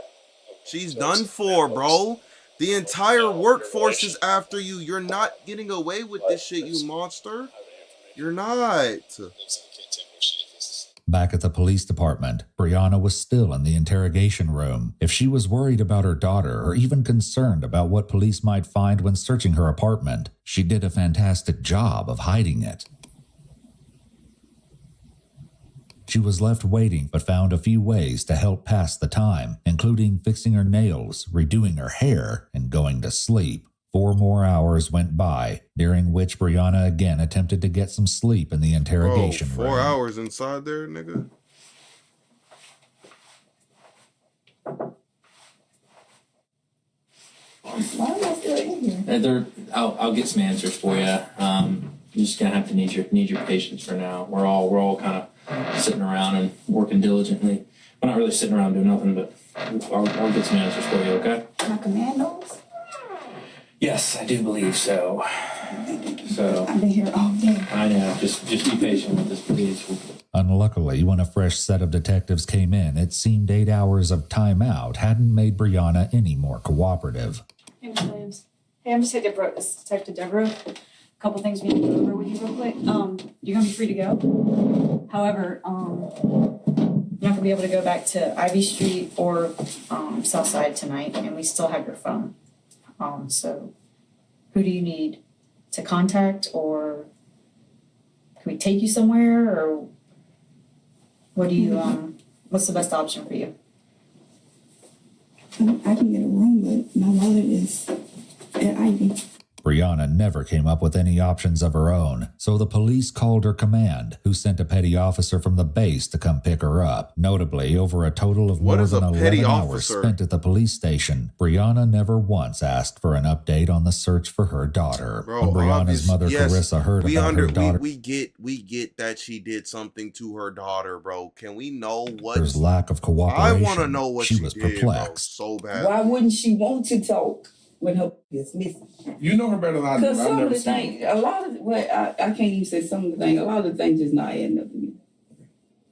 She's done for, bro. The entire workforce is after you. You're not getting away with this shit, you monster. You're not. Back at the police department, Briana was still in the interrogation room. If she was worried about her daughter or even concerned about what police might find when searching her apartment, she did a fantastic job of hiding it. She was left waiting but found a few ways to help pass the time, including fixing her nails, redoing her hair, and going to sleep. 4 more hours went by, during which Briana again attempted to get some sleep in the interrogation room. 4 hours inside there, nigga? Why am I still in here? I'll get some answers for you. You're just gonna have to need your patience for now. We're all kind of sitting around and working diligently. We're not really sitting around doing nothing, but I'll get some answers for you. Okay? My commandos? Yes, I do believe so. I've been here all day. I know. Just be patient with us, please. Unluckily, when a fresh set of detectives came in, it seemed 8 hours of timeout hadn't made Briana any more cooperative. Hey, Ms. Williams. Hey, I'm just Deborah. It's Detective Deborah. A couple things we need to go over with you real quick. You're gonna be free to go. However, you're not gonna be able to go back to Ivy Street or Southside tonight, and we still have your phone. So who do you need to contact, or can we take you somewhere, or what do you what's the best option for you? I can get a room, but my wallet is at Ivy. Briana never came up with any options of her own, so the police called her command, who sent a petty officer from the base to come pick her up. Notably, over a total of more than 11 hours spent at the police station, Briana never once asked for an update on the search for her daughter. Bro, When Briana's mother, Carissa, heard about her daughter, we get that she did something to her daughter, bro. Can we know what? There's lack of cooperation. I want to know what she was did, perplexed. bro, so bad. Why wouldn't she want to talk when her is missing? You know her better than I do. Because some of the things, a lot of, well, I can't even say some of the things, a lot of the things just not adding up to me.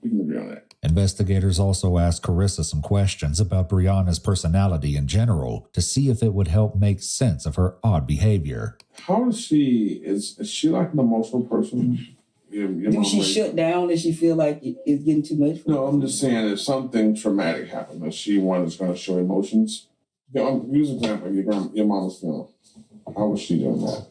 We can agree on that. Investigators also asked Carissa some questions about Briana's personality in general to see if it would help make sense of her odd behavior. How is she? Is she like an emotional person? Do she shut down and she feel like it's getting too much? No, I'm just saying if something traumatic happened, that she one is going to show emotions. Use an example. Your mama's funeral. How was she doing that?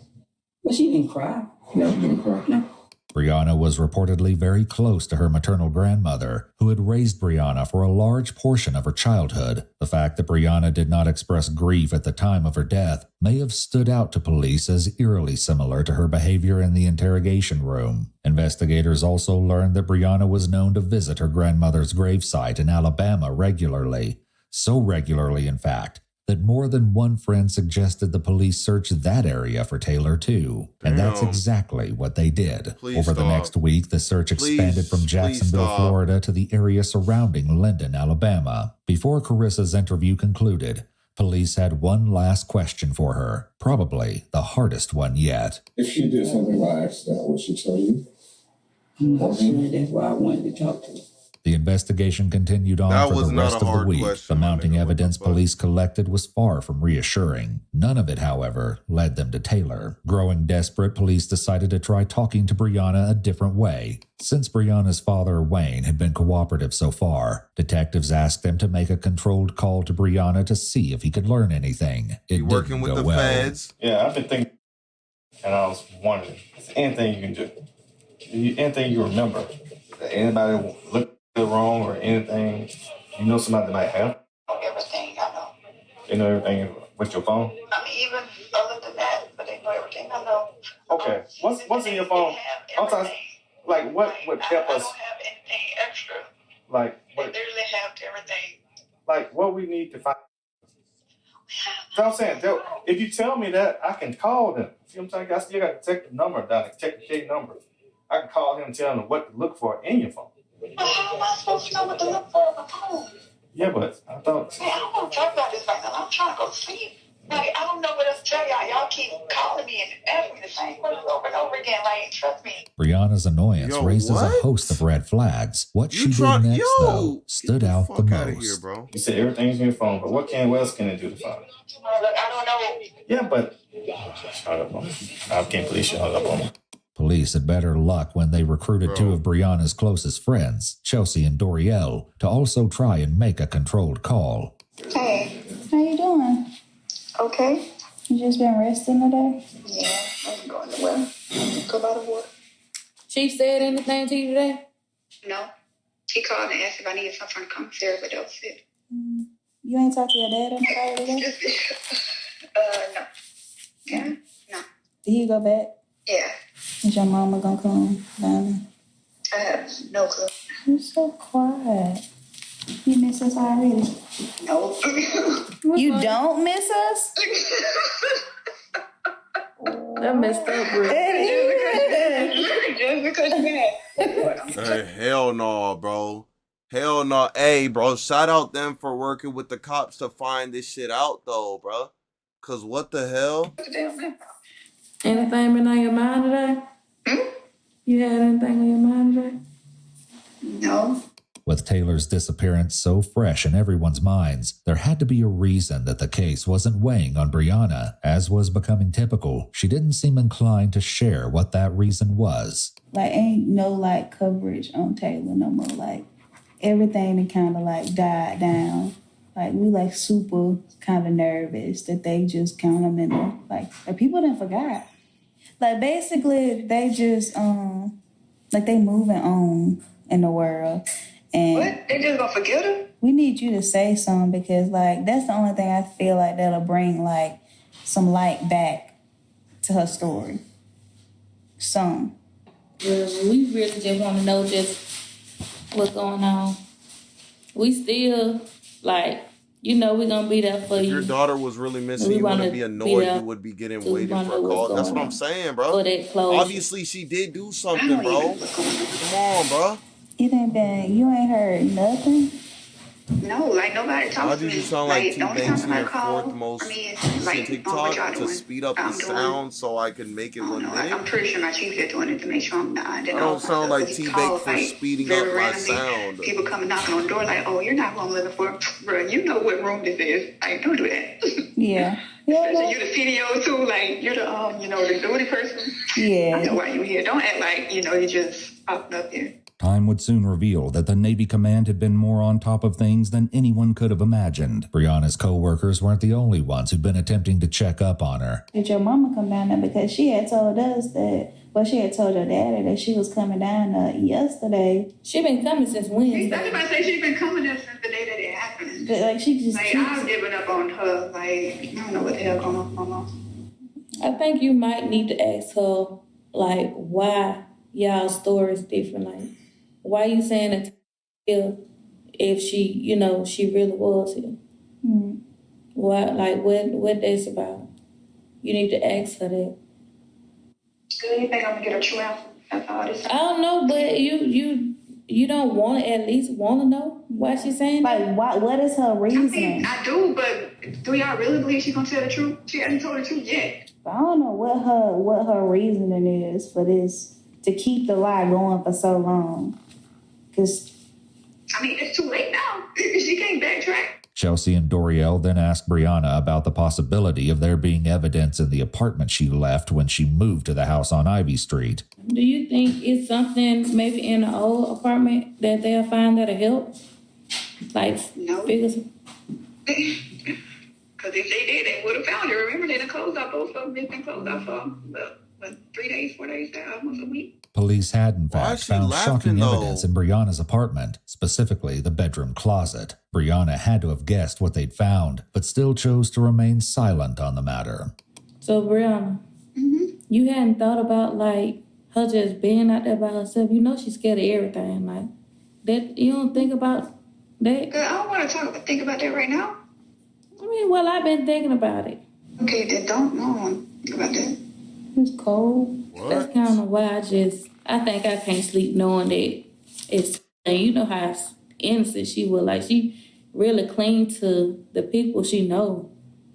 Well, she didn't cry. No, she didn't cry. No. Briana was reportedly very close to her maternal grandmother, who had raised Briana for a large portion of her childhood. The fact that Briana did not express grief at the time of her death may have stood out to police as eerily similar to her behavior in the interrogation room. Investigators also learned that Briana was known to visit her grandmother's gravesite in Alabama regularly. So regularly, in fact, that more than one friend suggested the police search that area for Taylor too. And that's exactly what they did. Over the next week, the search expanded from Jacksonville, Florida to the area surrounding Linden, Alabama. Before Carissa's interview concluded, police had one last question for her, probably the hardest one yet. If she did something by accident, would she tell you? I'm not sure. That's why I wanted to talk to her. The investigation continued on for the rest of the week. The mounting evidence police collected was far from reassuring. None of it, however, led them to Taylor. Growing desperate, police decided to try talking to Briana a different way. Since Briana's father, Wayne, had been cooperative so far, detectives asked them to make a controlled call to Briana to see if he could learn anything. It didn't go well. Feds? Yeah, I've been thinking, and I was wondering, is there anything you can do? Anything you remember? Anybody look wrong or anything? You know somebody that might have? Everything I know. You know everything with your phone? I mean, even other than that, but they know everything I know. Okay. What's in your phone? Sometimes, like, what would help us? I don't have anything extra. Like, they literally have everything. Like, what we need to find. So I'm saying, if you tell me that, I can call them. See what I'm saying? I still got to check the number down, check the K number. I can call him and tell him what to look for in your phone. But how am I supposed to know what to look for on my phone? Yeah, but I thought. Hey, I don't want to talk about this right now. I'm trying to go to sleep. Like, I don't know what else to tell y'all. Y'all keep calling me and asking me the same questions over and over again. Like, trust me. Briana's annoyance raises a host of red flags. What she did next, though, stood out the most. Bro. You said everything's in your phone, but what else can it do to find? Look, I don't know. Yeah, but shut up on me. I can't believe she hung up on me. Police had better luck when they recruited two of Briana's closest friends, Chelsea and Dorielle, to also try and make a controlled call. Hey. How you doing? Okay. You just been resting today? Yeah, I ain't going nowhere. Come out of work. Chief said anything to you today? No. He called and asked if I needed something from the commissary, but that was it. You ain't talked to your dad about it today? No. Yeah? No. Did he go back? Yeah. Is your mama gonna come down? I have no clue. You're so quiet. You miss us already? No. You don't miss us? That messed up, bro. Just because you're mad. Hey, hell no, bro. Hell no. Hey, bro, shout out them for working with the cops to find this shit out, though, bro. Because what the hell? Anything been on your mind today? You had anything on your mind today? No. With Taylor's disappearance so fresh in everyone's minds, there had to be a reason that the case wasn't weighing on Briana. As was becoming typical, she didn't seem inclined to share what that reason was. Like, ain't no, like, coverage on Taylor no more. Like, everything that kind of, like, died down. Like, we, like, super kind of nervous that they just count them in the, like people didn't forgot. Like, basically, they just, like, they moving on in the world. And what? They just gonna forget her? We need you to say something because, like, that's the only thing I feel like that'll bring, like, some light back to her story. Some. We really just want to know just what's going on. We still, like, you know, we're going to be there for If you. your daughter was really missing, you wouldn't be annoyed. You would be getting waiting for a call. That's what I'm saying, bro. Obviously, she did do something, bro. Come on, bro. It ain't been, you ain't heard nothing? No, like nobody talks to me. Why did you sound like the only T-Banks time in your call, fourth most like, TikTok to speed up the sound so I can make it 1 minute? I'm pretty sure my chief is doing it to make sure I'm not. I don't sound like T-Banks for speeding up my sound. People coming knocking on the door like, oh, you're not home living for, bro, you know what room this is. Like, don't do that. Yeah. Especially you the CDO too, like, you're the, you know, the duty person. Yeah. I know why you're here. Don't act like, you know, you just popping up here. Time would soon reveal that the Navy command had been more on top of things than anyone could have imagined. Brianna's co-workers weren't the only ones who'd been attempting to check up on her. Did your mama come down there? Because she had told us that, well, she had told your daddy that she was coming down yesterday. She been coming since Wednesday. That's what I say. She's been coming there since the day that it happened. But, like, she just like, I've given up on her. Like, I don't know what the hell going on. I think you might need to ask her, like, why y'all's story is different. Like, why you saying it if she, you know, she really was here? Mm-hmm. What that's about? You need to ask her that. Good, you think I'm gonna get a true answer after all this? I don't know, but you don't want to at least want to know why she's saying like that? what is her reason? I do, but do y'all really believe she's gonna tell the truth? She hasn't told the truth yet. I don't know what her reasoning is for this, to keep the lie going for so long. Because, I mean, it's too late now. She can't backtrack. Chelsea and Dorielle then asked Briana about the possibility of there being evidence in the apartment she left when she moved to the house on Ivy Street. Do you think it's something maybe in the old apartment that they'll find that'll help? Like, no. Because if they did, they would have found her. Remember, they done closed out both of them. They've been closed out for 3 days, 4 days now, almost a week. Police had, in fact, found shocking evidence in Brianna's apartment, specifically the bedroom closet. Briana had to have guessed what they'd found, but still chose to remain silent on the matter. So, Briana, you hadn't thought about, like, her just being out there by herself? You know she's scared of everything. Like, that, you don't think about that? I don't want to think about that right now. I mean, well, I've been thinking about it. Okay, then don't think about that. It's cold. What? That's kind of why I think I can't sleep knowing that it's, and you know how innocent she was. Like, she really cling to the people she know.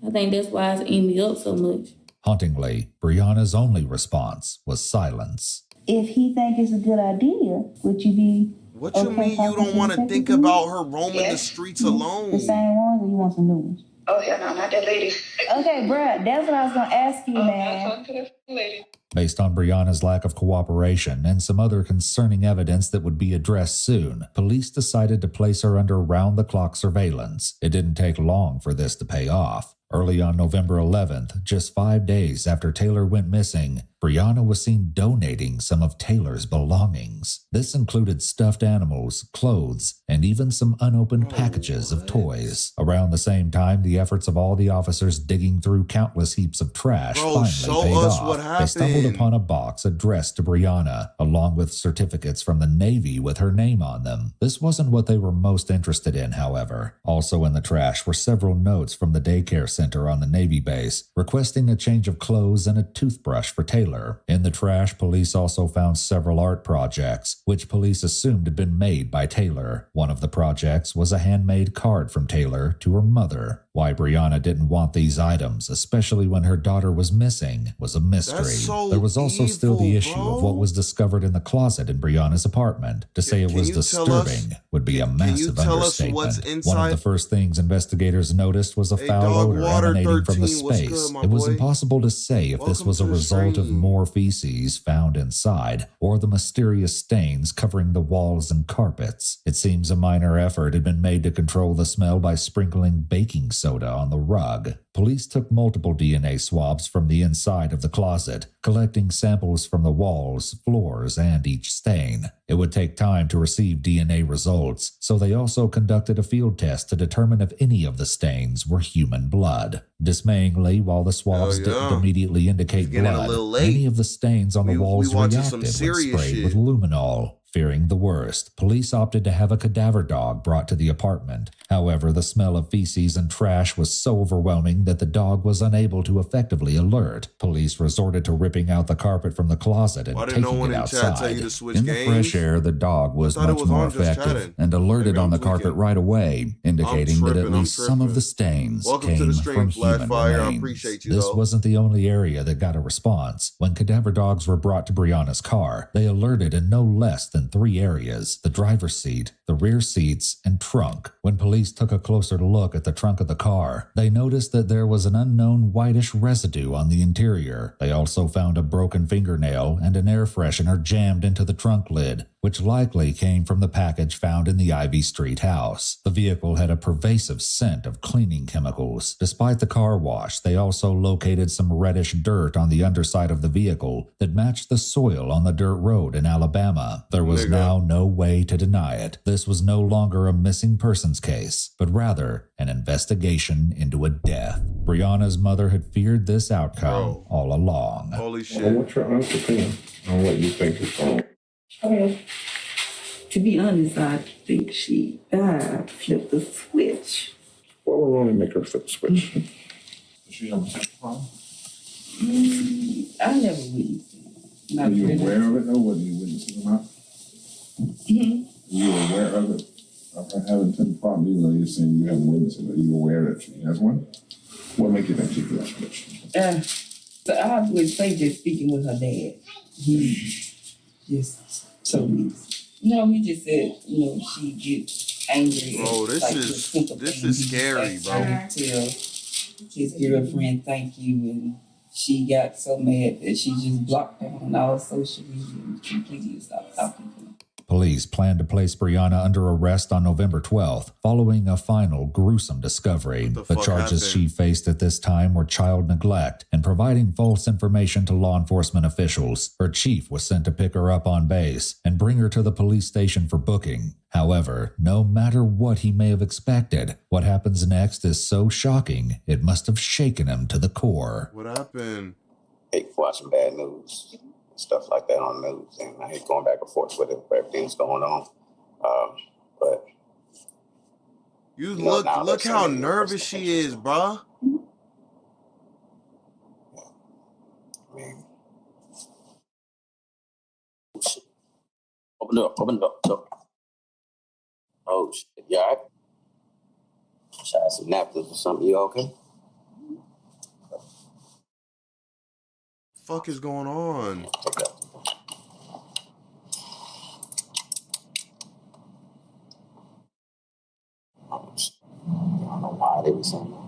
I think that's why it's eating me up so much. Hauntingly, Brianna's only response was silence. If he think it's a good idea, would you be What you mean you don't want to think about her roaming the streets alone? the same ones, or you want some new ones? Oh, hell no, not that lady. Okay, bruh, that's what I was going to ask you, man. Talk to that lady. Based on Brianna's lack of cooperation and some other concerning evidence that would be addressed soon, police decided to place her under round-the-clock surveillance. It didn't take long for this to pay off. Early on November 11th, just 5 days after Taylor went missing, Briana was seen donating some of Taylor's belongings. This included stuffed animals, clothes, and even some unopened packages of toys. Around the same time, the efforts of all the officers digging through countless heaps of trash finally paid off. They stumbled upon a box addressed to Briana, along with certificates from the Navy with her name on them. This wasn't what they were most interested in, however. Also in the trash were several notes from the daycare center on the Navy base, requesting a change of clothes and a toothbrush for Taylor. In the trash, police also found several art projects, which police assumed had been made by Taylor. One of the projects was a handmade card from Taylor to her mother. Why Briana didn't want these items, especially when her daughter was missing, was a mystery. There was also still the issue of what was discovered in the closet in Briana's apartment. To say it was disturbing would be a massive understatement. One of the first things investigators noticed was a foul odor emanating from the space. It was impossible to say if this was a result of more feces found inside or the mysterious stains covering the walls and carpets. It seems a minor effort had been made to control the smell by sprinkling baking soda soda on the rug. Police took multiple DNA swabs from the inside of the closet, collecting samples from the walls, floors, and each stain. It would take time to receive DNA results, so they also conducted a field test to determine if any of the stains were human blood. Dismayingly, while the swabs didn't immediately indicate blood, many of the stains on the walls reacted when sprayed with luminol. Fearing the worst, police opted to have a cadaver dog brought to the apartment. However, the smell of feces and trash was so overwhelming that the dog was unable to effectively alert. Police resorted to ripping out the carpet from the closet and taking it outside. In the fresh air, the dog was much more effective and alerted on the carpet right away, indicating that at least some of the stains came from human remains. This wasn't the only area that got a response. When cadaver dogs were brought to Briana's car, they alerted in no less than 3 areas: the driver's seat, the rear seats, and trunk. When police took a closer look at the trunk of the car, they noticed that there was an unknown whitish residue on the interior. They also found a broken fingernail and an air freshener jammed into the trunk lid, which likely came from the package found in the Ivy Street house. The vehicle had a pervasive scent of cleaning chemicals. Despite the car wash, they also located some reddish dirt on the underside of the vehicle that matched the soil on the dirt road in Alabama. There was now no way to deny it. This was no longer a missing persons case, but rather an investigation into a death. Briana's mother had feared this outcome all along. Holy shit. Well, what's your honest opinion on what you think is wrong? To be honest, I think she flipped the switch. What would wrong to make her flip the switch? Did she have a problem? I never witnessed it. Were you aware of it though, whether you witnessed it or not? Mm-hmm. Were you aware of it? Of her having a problem, even though you're saying you haven't witnessed it, are you aware that she has one? What makes you think she flipped the switch? So I would say just speaking with her dad. He just told me. No, he just said, she gets angry. Bro, this is scary, bro. Tell his girlfriend thank you, and she got so mad that she just blocked him on all social media and completely stopped talking to him. Police planned to place Briana under arrest on November 12th, following a final gruesome discovery. The charges she faced at this time were child neglect and providing false information to law enforcement officials. Her chief was sent to pick her up on base and bring her to the police station for booking. However, no matter what he may have expected, what happens next is so shocking, it must have shaken him to the core. What happened? I hate watching bad news. Stuff like that on the news, and I hate going back and forth with it, everything's going on. But you look how nervous she is, bruh. I mean, shit. Open the door. Oh shit, you all right? Should I have some napkins or something? You okay? Fuck is going on? I don't know why they were saying that.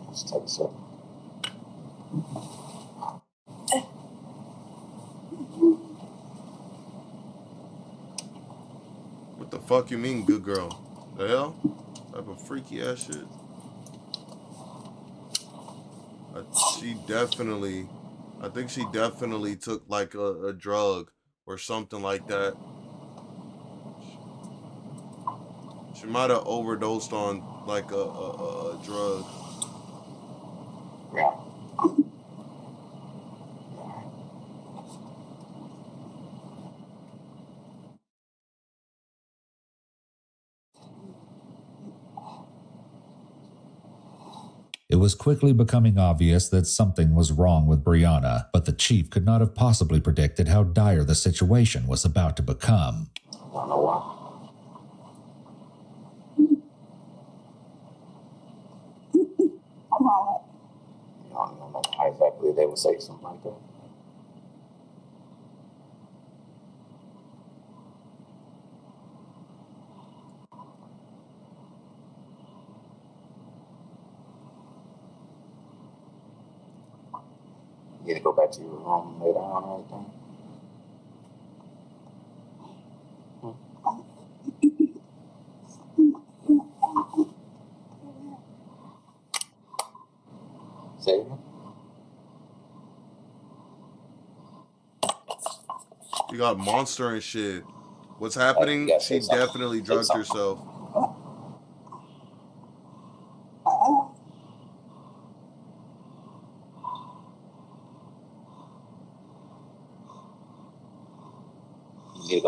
Let's take a sip. What the fuck you mean, good girl? The hell? Type of freaky ass shit. I think she definitely took like a drug or something like that. She might have overdosed on like a drug. Yeah. It was quickly becoming obvious that something was wrong with Briana, but the chief could not have possibly predicted how dire the situation was about to become. I don't know why. I don't know how exactly they would say something like that. You need to go back to your room and lay down and everything. Say it again. You got Monster and shit. What's happening? She definitely drugged herself.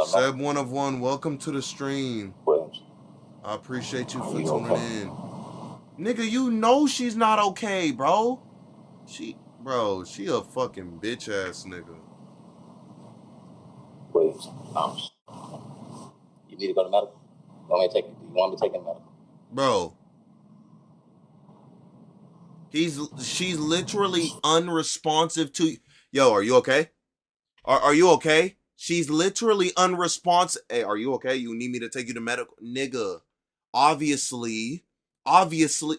Seb 1 welcome to the stream. I appreciate you for tuning in. Nigga, you know she's not okay, bro. She a fucking bitch ass nigga. Williams, you need to go to medical. You want me to take him medical? Bro. She's literally unresponsive to. Yo, are you okay? Are you okay? She's literally unresponsive. Hey, are you okay? You need me to take you to medical? Nigga. Obviously,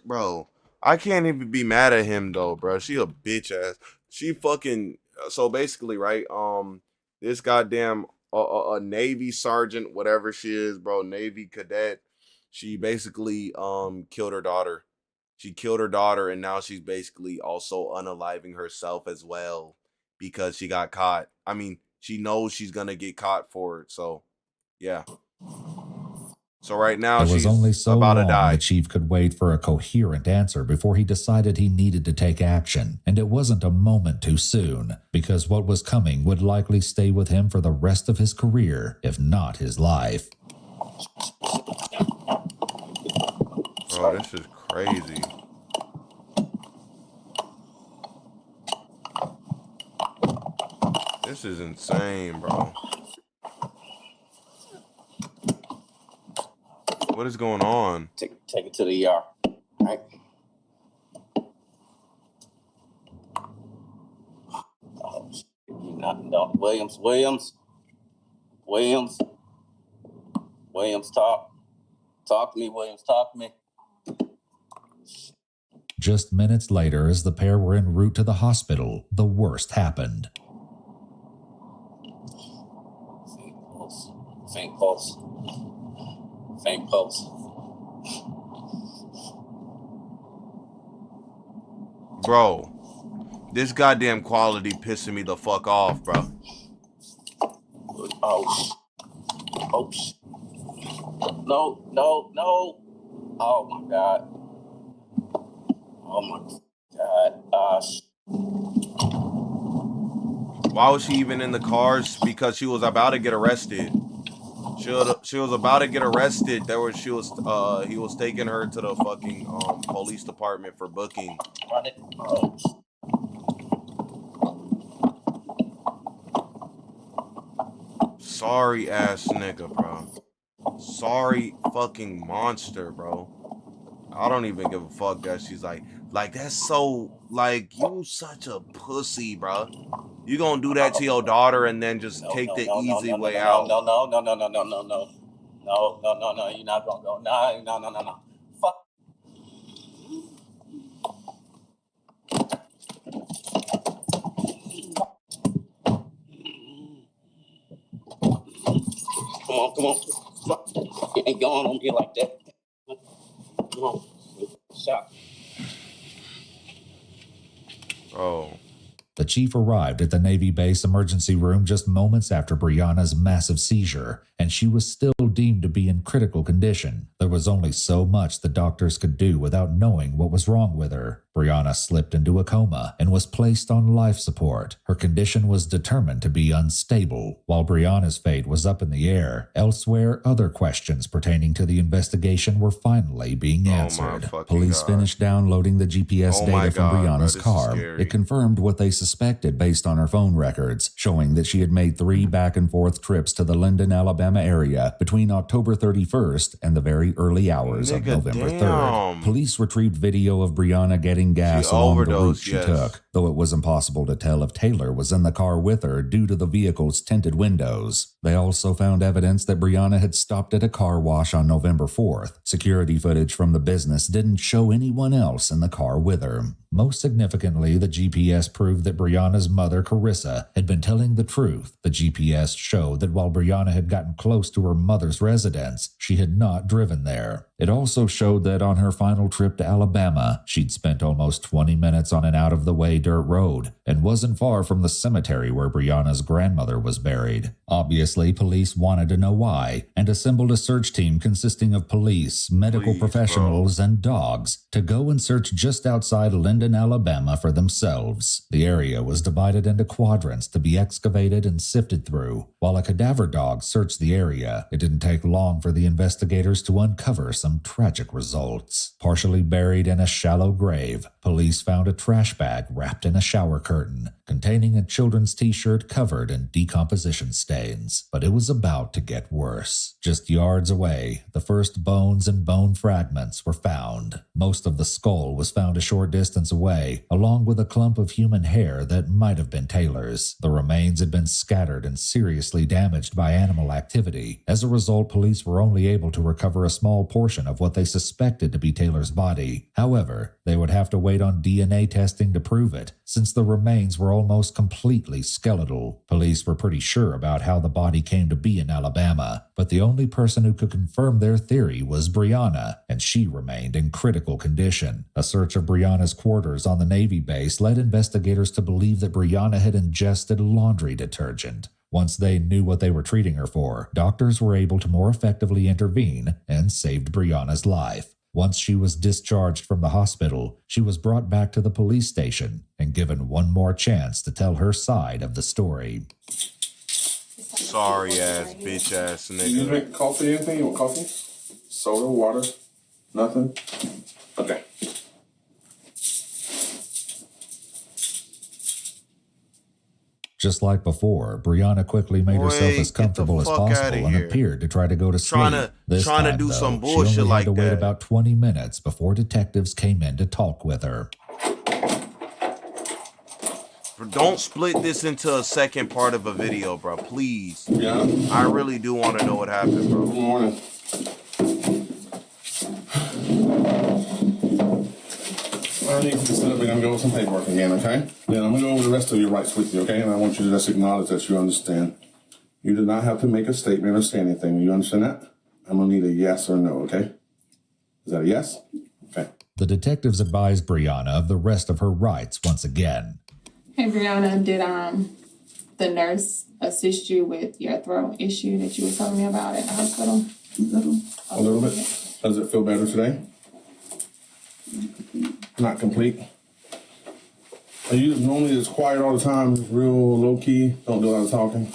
bro. I can't even be mad at him though, bro. She a bitch ass. She fucking. So basically, right? This goddamn a Navy sergeant, whatever she is, bro, Navy cadet. She basically killed her daughter. She killed her daughter, and now she's basically also unaliving herself as well because she got caught. I mean, she knows she's gonna get caught for it. So, yeah. So right now it was she's only so about to long die. the chief could wait for a coherent answer before he decided he needed to take action, and it wasn't a moment too soon, because what was coming would likely stay with him for the rest of his career, if not his life. Bro, this is crazy. This is insane, bro. What is going on? Take it to the ER. All right. No. Williams, talk. Talk to me, Williams, talk to me. Just minutes later, as the pair were en route to the hospital, the worst happened. Faint pulse. Bro, this goddamn quality pissing me the fuck off, bro. Oh, no. Oh my god. Why was she even in the cars? Because she was about to get arrested. She was about to get arrested. He was taking her to the fucking police department for booking. Sorry ass nigga, bro. Sorry fucking monster, bro. I don't even give a fuck that she's like that's so, like, you such a pussy, bro. You gonna do that to your daughter and then just take the easy way out. No. You're not gonna go. No. Fuck. Come on. You ain't going on me like that. Come on. Shot. Oh. The chief arrived at the Navy base emergency room just moments after Briana's massive seizure, and she was still deemed to be in critical condition. There was only so much the doctors could do without knowing what was wrong with her. Briana slipped into a coma and was placed on life support. Her condition was determined to be unstable. While Briana's fate was up in the air, elsewhere other questions pertaining to the investigation were finally being answered. Police finished downloading the GPS data from Briana's car. It confirmed what they suspected based on her phone records, showing that she had made 3 back-and-forth trips to the Linden, Alabama area between October 31st and the very early hours of November 3rd. Police retrieved video of Briana getting gas along the route she took. though it was impossible to tell if Taylor was in the car with her due to the vehicle's tinted windows. They also found evidence that Briana had stopped at a car wash on November 4th. Security footage from the business didn't show anyone else in the car with her. Most significantly, the GPS proved that Briana's mother, Carissa, had been telling the truth. The GPS showed that while Briana had gotten close to her mother's residence, she had not driven there. It also showed that on her final trip to Alabama, she'd spent almost 20 minutes on an out-of-the-way dirt road and wasn't far from the cemetery where Briana's grandmother was buried. Obviously, police wanted to know why and assembled a search team consisting of police, medical professionals, and dogs to go and search just outside Linden, Alabama for themselves. The area was divided into quadrants to be excavated and sifted through. While a cadaver dog searched the area, it didn't take long for the investigators to uncover some tragic results. Partially buried in a shallow grave, police found a trash bag wrapped in a shower curtain containing a children's t-shirt covered in decomposition stains. But it was about to get worse. Just yards away, the first bones and bone fragments were found. Most of the skull was found a short distance away, along with a clump of human hair that might have been Taylor's. The remains had been scattered and seriously damaged by animal activity. As a result, police were only able to recover a small portion of what they suspected to be Taylor's body. However, they would have to wait on DNA testing to prove it, since the remains were almost completely skeletal. Police were pretty sure about how the body came to be in Alabama, but the only person who could confirm their theory was Briana, and she remained in critical condition. A search of Briana's quarters on the Navy base led investigators to believe that Briana had ingested laundry detergent. Once they knew what they were treating her for, doctors were able to more effectively intervene and saved Briana's life. Once she was discharged from the hospital, she was brought back to the police station and given one more chance to tell her side of the story. Sorry ass, bitch ass nigga. You drink coffee, anything? You want coffee? Soda, water? Nothing? Okay. Just like before, Briana quickly made herself as comfortable as possible and appeared to try to go to sleep. This time, though, some she bullshit only like had to wait that. about 20 minutes before detectives came in to talk with her. Don't split this into a second part of a video, bro. Please. Yeah. I really do want to know what happened, bro. Good morning. I need you to sit up. We're going to go over some paperwork again, okay? Then I'm going to go over the rest of your rights with you, okay? And I want you to just acknowledge that you understand. You do not have to make a statement or say anything. You understand that? I'm going to need a yes or no, okay? Is that a yes? Okay. The detectives advised Briana of the rest of her rights once again. Hey, Briana, did the nurse assist you with your throat issue that you were telling me about at the hospital? A little bit. Does it feel better today? Not complete. Are you normally just quiet all the time, real low key, don't do a lot of talking?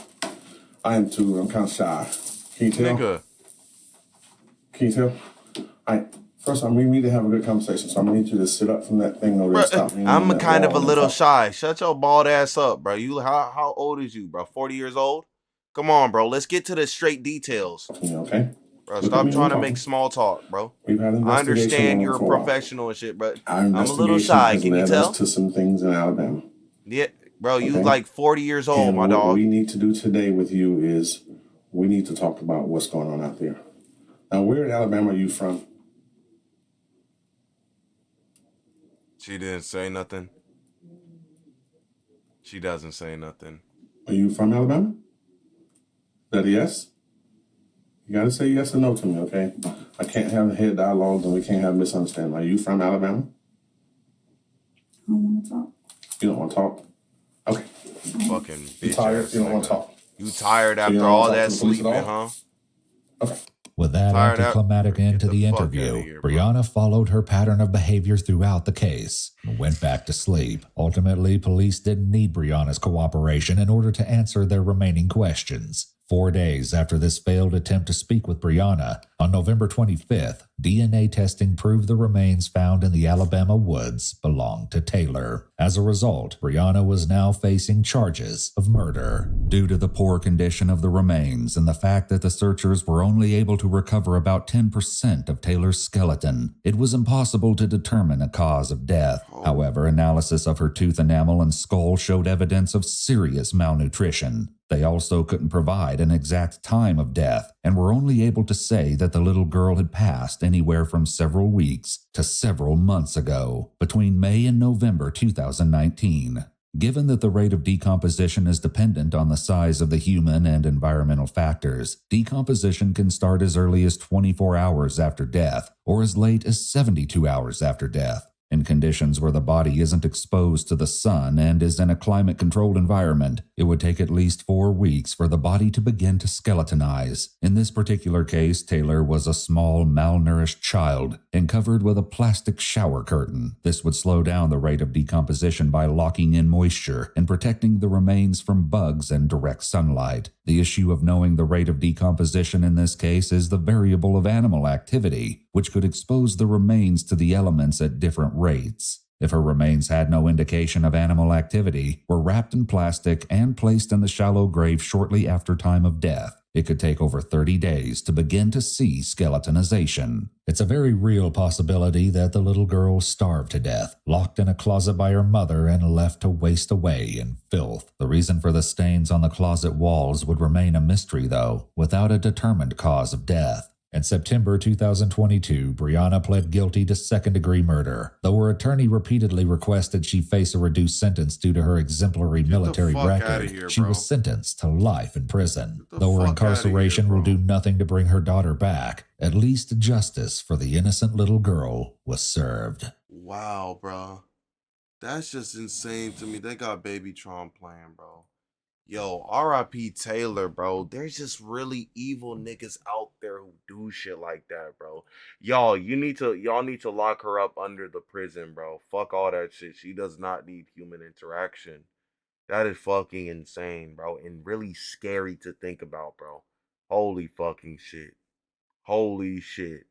I am too. I'm kind of shy. Can you tell? Nigga. Can you tell? First, we need to have a good conversation, so I'm gonna need you to sit up from that thing over there. Stop me. I'm kind of a little shy. Shut your bald ass up, bro. You how old is you, bro? 40 years old? Come on, bro. Let's get to the straight details. Yeah, okay. Bro, stop trying to make small talk, bro. We've had I understand you're a professional and shit, but I'm a little shy. Can you tell? To some things in Alabama. Yeah, bro. You like 40 years old, and my dog. What we need to do today with you is we need to talk about what's going on out there. Now, where in Alabama are you from? She didn't say nothing. She doesn't say nothing. Are you from Alabama? Is that a yes? You gotta say yes or no to me, okay? I can't have head dialogue and we can't have misunderstanding. Are you from Alabama? I don't want to talk. You don't want to talk? Okay. Fucking bitch. You tired? You don't want to talk? You tired So after you don't all wanna talk that to the police at sleeping, all? huh? Okay. With that anticlimactic end to the interview, Briana followed her pattern of behavior throughout the case and went back to sleep. Ultimately, police didn't need Briana's cooperation in order to answer their remaining questions. 4 days after this failed attempt to speak with Briana, on November 25th, DNA testing proved the remains found in the Alabama woods belonged to Taylor. As a result, Briana was now facing charges of murder. Due to the poor condition of the remains and the fact that the searchers were only able to recover about 10% of Taylor's skeleton, it was impossible to determine a cause of death. However, analysis of her tooth enamel and skull showed evidence of serious malnutrition. They also couldn't provide an exact time of death and were only able to say that the little girl had passed anywhere from several weeks to several months ago, between May and November 2019. Given that the rate of decomposition is dependent on the size of the human and environmental factors, decomposition can start as early as 24 hours after death or as late as 72 hours after death. In conditions where the body isn't exposed to the sun and is in a climate-controlled environment, it would take at least 4 weeks for the body to begin to skeletonize. In this particular case, Taylor was a small, malnourished child and covered with a plastic shower curtain. This would slow down the rate of decomposition by locking in moisture and protecting the remains from bugs and direct sunlight. The issue of knowing the rate of decomposition in this case is the variable of animal activity, which could expose the remains to the elements at different rates. If her remains had no indication of animal activity, were wrapped in plastic and placed in the shallow grave shortly after time of death, it could take over 30 days to begin to see skeletonization. It's a very real possibility that the little girl starved to death, locked in a closet by her mother and left to waste away in filth. The reason for the stains on the closet walls would remain a mystery, though, without a determined cause of death. In September 2022, Briana pled guilty to second-degree murder. Though her attorney repeatedly requested she face a reduced sentence due to her exemplary military record, she was sentenced to life in prison. Though her incarceration will do nothing to bring her daughter back, at least justice for the innocent little girl was served. Wow, bro. That's just insane to me. They got Baby Tron playing, bro. Yo, R.I.P. Taylor, bro. There's just really evil niggas out there who do shit like that, bro. Y'all need to lock her up under the prison, bro. Fuck all that shit. She does not need human interaction. That is fucking insane, bro, and really scary to think about, bro. Holy fucking shit. Holy shit.